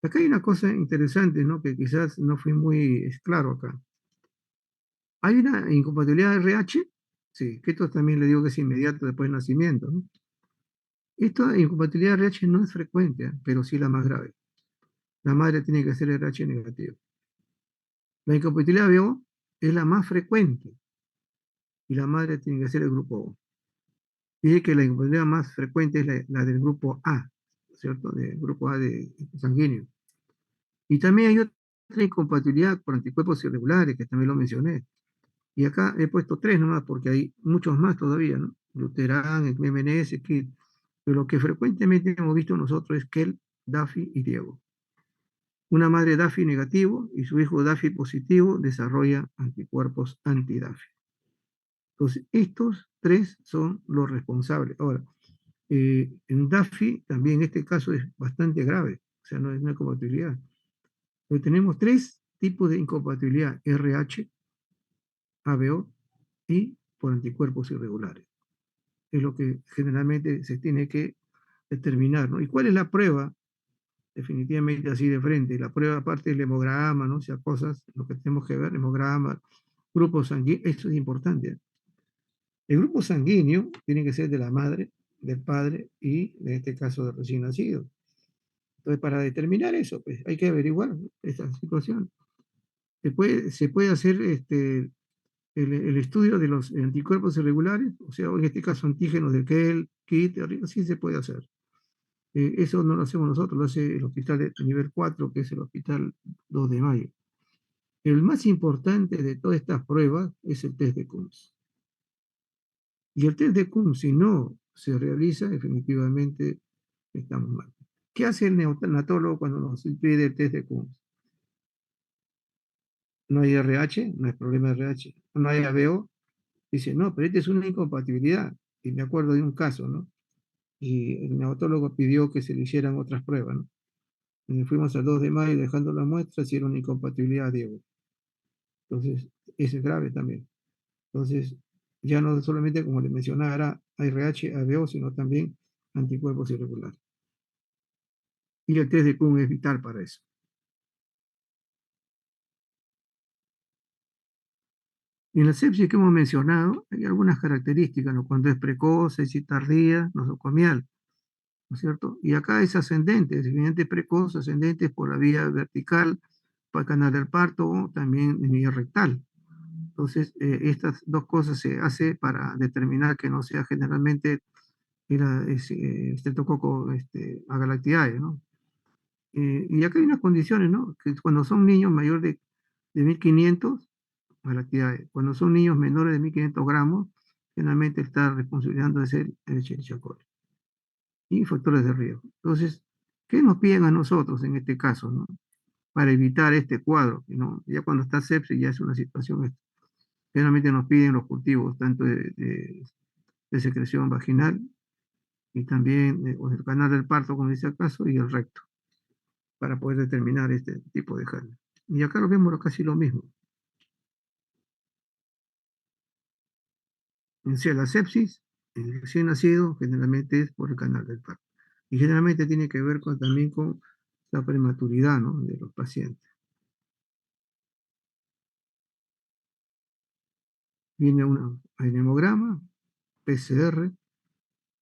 Acá hay una cosa interesante, ¿no? Que quizás no fui muy claro acá. Hay una incompatibilidad de RH, sí, que esto también le digo que es inmediato después del nacimiento, ¿no? Esta incompatibilidad de RH no es frecuente, ¿eh? Pero sí la más grave. La madre tiene que ser RH negativo. La incompatibilidad BO es la más frecuente y la madre tiene que ser el grupo O. Dice que la incompatibilidad más frecuente es la del grupo A, ¿cierto? Del grupo A de sanguíneo. Y también hay otra incompatibilidad por anticuerpos irregulares, que también lo mencioné. Y acá he puesto tres nomás, porque hay muchos más todavía, ¿no? Luterán, MMS, KIT. Pero lo que frecuentemente hemos visto nosotros es Kell, Daffy y Diego. Una madre Daffy negativo y su hijo Daffy positivo desarrolla anticuerpos anti-Daffy. Entonces, estos tres son los responsables. Ahora, en Daffy también este caso es bastante grave, o sea, no es una compatibilidad. Entonces, tenemos tres tipos de incompatibilidad: RH, ABO y por anticuerpos irregulares. Es lo que generalmente se tiene que determinar, ¿no? ¿Y cuál es la prueba? Definitivamente así de frente. La prueba aparte del hemograma, ¿no? O sea, cosas, lo que tenemos que ver, hemograma, grupos sanguíneos, esto es importante. El grupo sanguíneo tiene que ser de la madre, del padre y, en este caso, del recién nacido. Entonces, para determinar eso, pues hay que averiguar esta situación. Se puede hacer el estudio de los anticuerpos irregulares, o sea, en este caso antígenos de Kell, KIT, sí se puede hacer. Eso no lo hacemos nosotros, lo hace el hospital de nivel 4, que es el hospital 2 de Mayo. El más importante de todas estas pruebas es el test de Coombs. Y el test de Coombs, si no se realiza, definitivamente estamos mal. ¿Qué hace el neonatólogo cuando nos pide el test de Coombs? No hay RH, no hay problema de RH. No hay ABO. Dice, no, pero esta es una incompatibilidad. Y me acuerdo de un caso, ¿no? Y el neonatólogo pidió que se le hicieran otras pruebas, ¿no? Y fuimos al 2 de mayo dejando la muestra, si era una incompatibilidad, Diego. Entonces, eso es grave también. Entonces, ya no solamente, como le mencionaba, era ARH, ABO, sino también anticuerpos irregulares. Y el test de Kuhn es vital para eso. En la sepsis que hemos mencionado, hay algunas características, ¿no? Cuando es precoz, es tardía, nosocomial, ¿no es cierto? Y acá es ascendente, es evidente precoz, ascendente por la vía vertical, por el canal del parto, o también en vía rectal. Entonces, estas dos cosas se hace para determinar que no sea generalmente estreptococo agalactiae, ¿no? Y acá hay unas condiciones, ¿no? Que cuando son niños mayores de 1500 agalactiae, cuando son niños menores de 1500 gramos, generalmente está responsabilizando de ser el Escherichia coli. Y factores de riesgo. Entonces, ¿qué nos piden a nosotros en este caso, ¿no? Para evitar este cuadro, ¿no? Ya cuando está sepsis ya es una situación. Generalmente nos piden los cultivos tanto de secreción vaginal y también o del canal del parto, como dice el caso, y el recto, para poder determinar este tipo de germen. Y acá lo vemos casi lo mismo. En sí, la sepsis, el recién nacido, generalmente es por el canal del parto. Y generalmente tiene que ver también con la prematuridad, ¿no? De los pacientes. Viene un hemograma, PCR,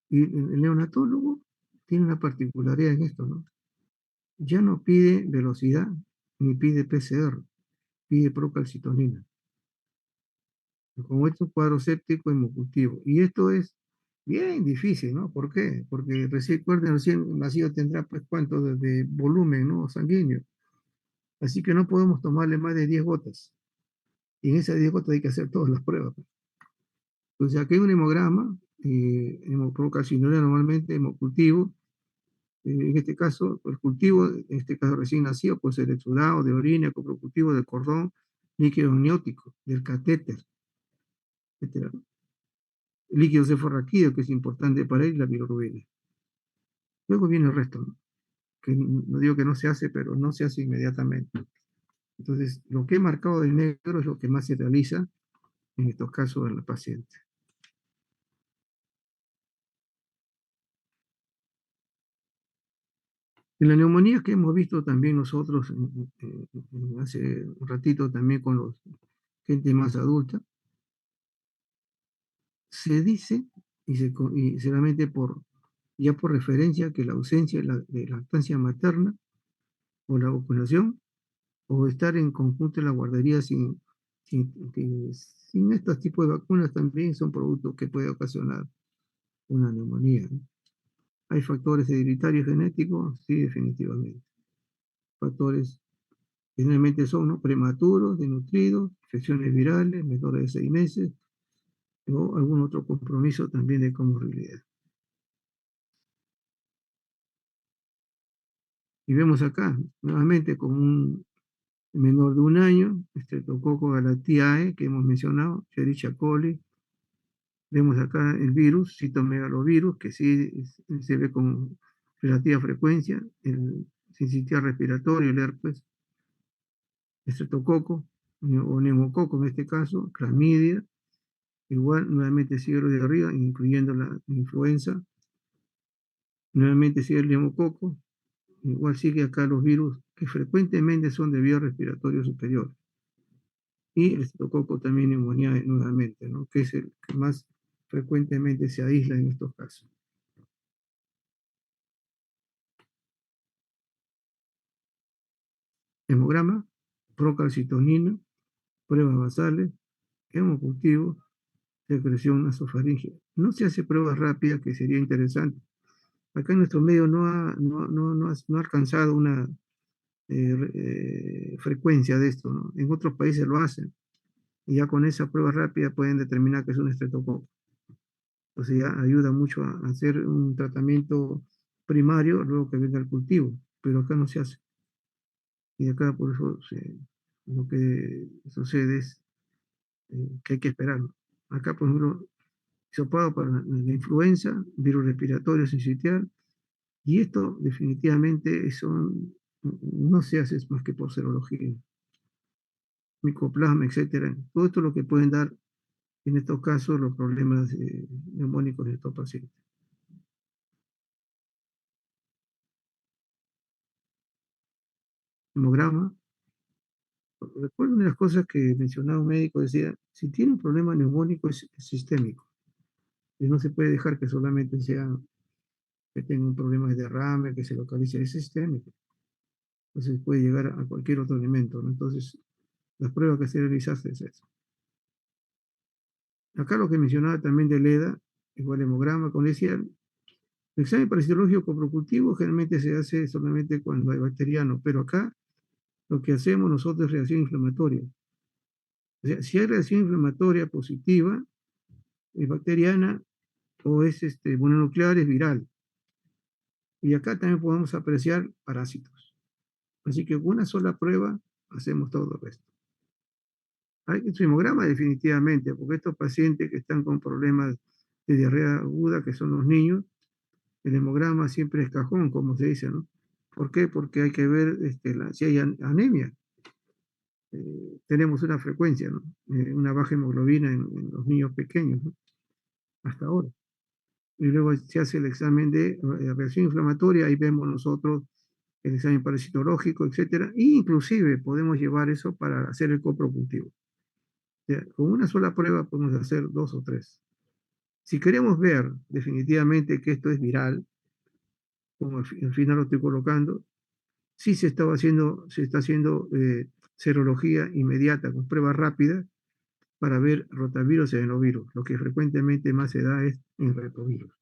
y el neonatólogo tiene una particularidad en esto, ¿no? Ya no pide velocidad ni pide PCR, pide procalcitonina. Como esto es un cuadro séptico hemocultivo. Y esto es Bien difícil, ¿no? ¿Por qué? Porque recién nacido tendrá, pues, cuánto de volumen, ¿no? Sanguíneo. Así que no podemos tomarle más de 10 gotas. Y en esas 10 gotas hay que hacer todas las pruebas. Entonces, aquí hay un hemograma, hemocalcinuria normalmente, hemocultivo. En este caso, el cultivo, en este caso recién nacido, puede ser exudado, de orina, coprocultivo del cordón, líquido amniótico, del catéter, etcétera. Líquido cefalorraquídeo, que es importante para él, y la bilirrubina. Luego viene el resto, ¿no? Que no digo que no se hace, pero no se hace inmediatamente. Entonces, lo que he marcado de negro es lo que más se realiza en estos casos en la paciente. En la neumonía que hemos visto también nosotros hace un ratito también con los gente más adulta, se dice, y solamente ya por referencia, que la ausencia de lactancia materna o la vacunación o estar en conjunto en la guardería sin estos tipos de vacunas también son productos que pueden ocasionar una neumonía, ¿no? ¿Hay factores hereditarios genéticos? Sí, definitivamente. Factores generalmente son, ¿no?, prematuros, desnutridos, infecciones virales, menores de 6 meses o algún otro compromiso también de comorbilidad. Y vemos acá, nuevamente, con un menor de 1 año, estreptococo galactiae, que hemos mencionado, Escherichia coli. Vemos acá el virus, citomegalovirus, que sí se ve con relativa frecuencia, el sincitial respiratorio, el herpes, estreptococo, o neumococo en este caso, clamidia, igual, nuevamente sigue lo de arriba, incluyendo la influenza, nuevamente sigue el neumococo, igual sigue acá los virus que frecuentemente son de vía respiratorio superior. Y el estreptococo también neumonía nuevamente, ¿no?, que es el que más frecuentemente se aísla en estos casos. Hemograma, procalcitonina, pruebas basales, hemocultivo, secreción nasofaríngea. No se hace pruebas rápidas, que sería interesante. Acá en nuestro medio no ha alcanzado una frecuencia de esto, ¿no? En otros países lo hacen, y ya con esa prueba rápida pueden determinar que es un estreptococo. Entonces ya ayuda mucho a hacer un tratamiento primario luego que venga el cultivo, pero acá no se hace. Y acá por eso lo que sucede es que hay que esperarlo. Acá, por ejemplo, hisopado para la influenza, virus respiratorio sincitial, y esto definitivamente no se hace más que por serología, micoplasma, etcétera. Todo esto es lo que pueden dar en estos casos los problemas neumónicos de estos pacientes. Hemograma. Recuerdo una de las cosas que mencionaba un médico, decía, si tiene un problema neumónico es sistémico, y no se puede dejar que solamente sea que tenga un problema de derrame, que se localice, es sistémico. Entonces puede llegar a cualquier otro elemento, ¿no? Entonces, las pruebas que se realizaste es eso. Acá lo que mencionaba también de LEDA, igual hemograma, como decía, el examen parasitológico coprocultivo generalmente se hace solamente cuando hay bacteriano, pero acá lo que hacemos nosotros es reacción inflamatoria. O sea, si hay reacción inflamatoria positiva, es bacteriana, o es mononuclear, es viral. Y acá también podemos apreciar parásitos. Así que con una sola prueba hacemos todo el resto. Hay su hemograma definitivamente, porque estos pacientes que están con problemas de diarrea aguda, que son los niños, el hemograma siempre es cajón, como se dice, ¿no? ¿Por qué? Porque hay que ver si hay anemia. Tenemos una frecuencia, ¿no? Una baja hemoglobina en los niños pequeños, ¿no? Hasta ahora. Y luego se hace el examen de reacción inflamatoria, ahí vemos nosotros el examen parasitológico, etcétera, e inclusive podemos llevar eso para hacer el coprocultivo. O sea, con una sola prueba podemos hacer 2 o 3. Si queremos ver definitivamente que esto es viral, como al final lo estoy colocando, sí se está haciendo serología inmediata con pruebas rápidas, para ver rotavirus y adenovirus. Lo que frecuentemente más se da es en retrovirus.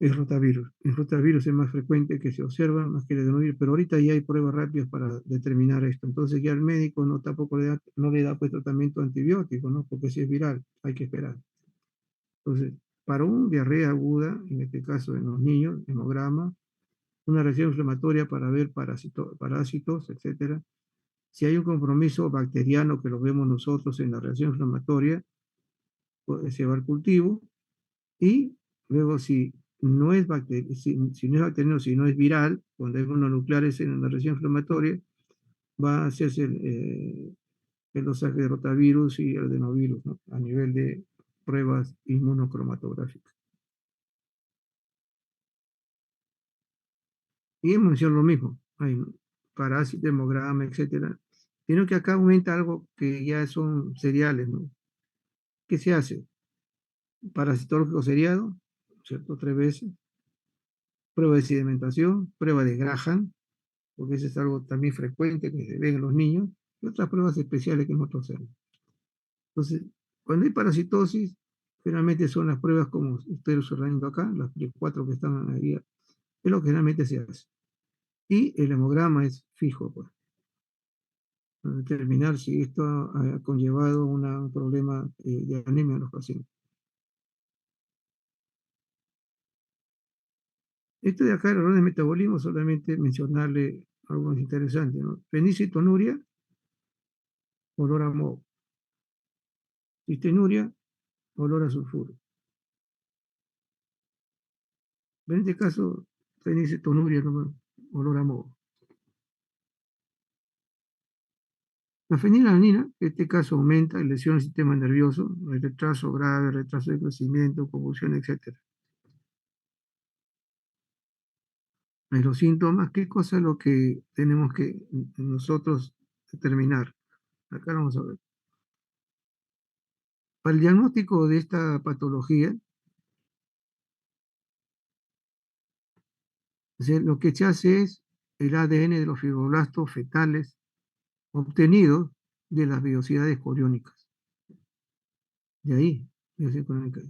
Es rotavirus. En rotavirus es más frecuente que se observa más que el adenovirus, pero ahorita ya hay pruebas rápidas para determinar esto. Entonces ya el médico no tampoco no le da pues tratamiento antibiótico, ¿no? Porque si es viral, hay que esperar. Entonces, para un diarrea aguda, en este caso en los niños, hemograma, una reacción inflamatoria para ver parásitos, etcétera. Si hay un compromiso bacteriano que lo vemos nosotros en la reacción inflamatoria, pues, se va al cultivo y luego si no es si no es bacteriano, si no es viral, cuando hay mononucleares en la reacción inflamatoria, va a hacerse el dosaje de rotavirus y el adenovirus, ¿no? A nivel de pruebas inmunocromatográficas. Y hemos mencionado lo mismo, hay parásito, hemograma, etcétera. Sino que acá aumenta algo que ya son seriales, ¿no? ¿Qué se hace? Parasitológico seriado, ¿cierto? 3 veces. Prueba de sedimentación, prueba de Graham, porque eso es algo también frecuente que se ve en los niños, y otras pruebas especiales que nosotros hacemos. Entonces, cuando hay parasitosis, generalmente son las pruebas como estoy observando acá, las 4 que están ahí, es lo que generalmente se hace. Y el hemograma es fijo, pues, para determinar si esto ha conllevado un problema de anemia en los pacientes. Esto de acá, el error de metabolismo, solamente mencionarle algo interesante, ¿no? Fenicitonuria, olor a moho. Cistenuria, olor a sulfuro. En este caso, fenicitonuria, ¿no? Olor a moho. La fenilalanina, en este caso aumenta lesión del sistema nervioso, el retraso grave, retraso de crecimiento, convulsión, etc. En los síntomas, ¿qué cosa es lo que tenemos que nosotros determinar? Acá vamos a ver. Para el diagnóstico de esta patología, lo que se hace es el ADN de los fibroblastos fetales obtenidos de las vellosidades coriónicas. De ahí, vellosidades coriónicas.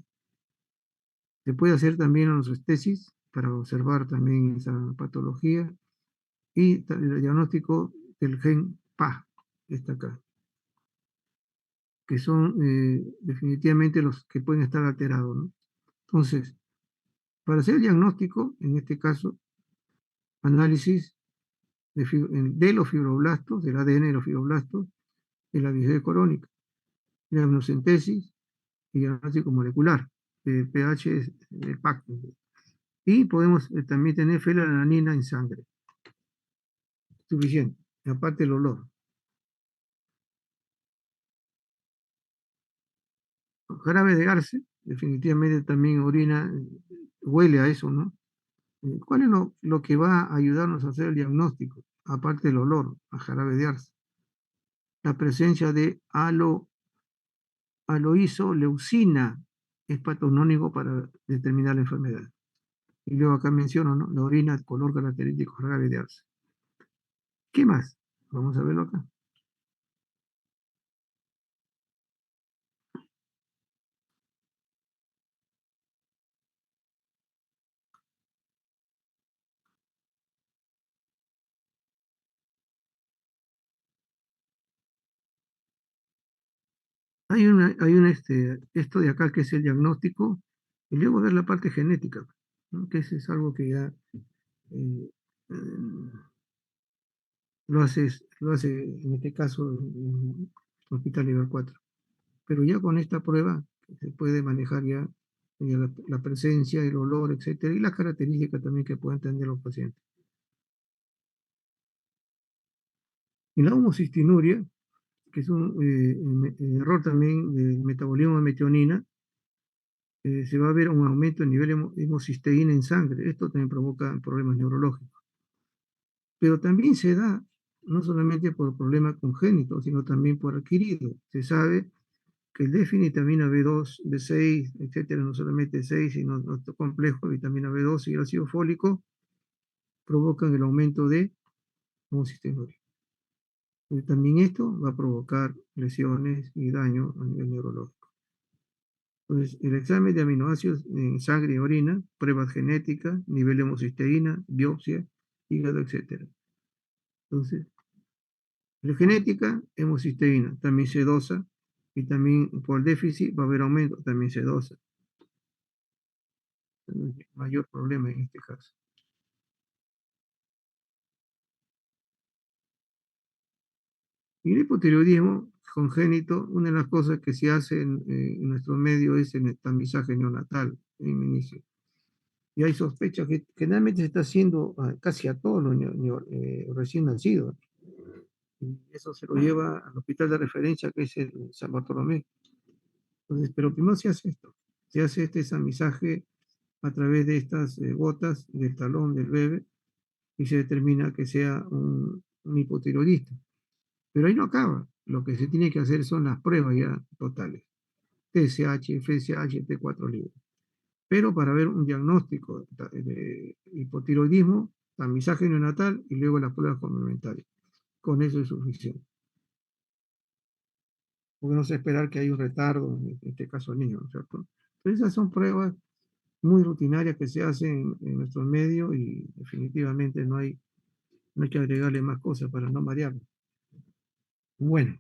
Se puede hacer también anosestesis para observar también esa patología y el diagnóstico del gen PA, que está acá, que son definitivamente los que pueden estar alterados, ¿no? Entonces, para hacer el diagnóstico, en este caso, análisis de los fibroblastos, del ADN de los fibroblastos, de la vellosidad corónica, la amniocentesis y diagnóstico molecular, de pH de PAC. Y podemos también tener fenilalanina en sangre. Suficiente. Aparte el olor. Jarabe de Arce, definitivamente también orina, huele a eso, ¿no? ¿Cuál es lo que va a ayudarnos a hacer el diagnóstico? Aparte del olor, a jarabe de Arce. La presencia de aloisoleucina es patognomónico para determinar la enfermedad. Y luego acá menciono, ¿no? La orina, color característico, jarabe de Arce. ¿Qué más? Vamos a verlo acá. Esto de acá que es el diagnóstico, y luego ver la parte genética, ¿no? Que ese es algo que ya eh, eh, lo hace en este caso en Hospital Nivel 4. Pero ya con esta prueba se puede manejar ya la presencia, el olor, etcétera, y las características también que pueden tener los pacientes. Y la homocistinuria, que es un error también del metabolismo de metionina, se va a ver un aumento en nivel de hemocisteína en sangre. Esto también provoca problemas neurológicos. Pero también se da no solamente por problemas congénitos, sino también por adquirido. Se sabe que el déficit de vitamina B2, B6, etcétera, no solamente 6, sino otro complejo de vitamina B12 y el ácido fólico, provocan el aumento de homocisteína. También esto va a provocar lesiones y daño a nivel neurológico. Entonces, el examen de aminoácidos en sangre y orina, pruebas genéticas, nivel de homocisteína, biopsia, hígado, etc. Entonces, la genética, hemocisteína, también se dosa, y también por déficit va a haber aumento, también se dosa. Mayor problema en este caso. Y el hipotiroidismo congénito, una de las cosas que se hace en nuestro medio es en el tamizaje neonatal en inicio. Y hay sospechas que generalmente se está haciendo casi a todos los recién nacidos. Y eso se lo lleva al hospital de referencia que es el San Bartolomé. Entonces, pero primero se hace esto. Se hace este examizaje a través de estas gotas del talón del bebé y se determina que sea un hipotiroidista. Pero ahí no acaba. Lo que se tiene que hacer son las pruebas ya totales. TSH, FSH, T4 libre. Pero para ver un diagnóstico de hipotiroidismo, tamizaje neonatal y luego las pruebas complementarias. Con eso es suficiente. Porque no se esperar que haya un retardo, en este caso el niño, ¿no es cierto? Entonces esas son pruebas muy rutinarias que se hacen en nuestro medio y definitivamente no hay que agregarle más cosas para no marearlo. Bueno.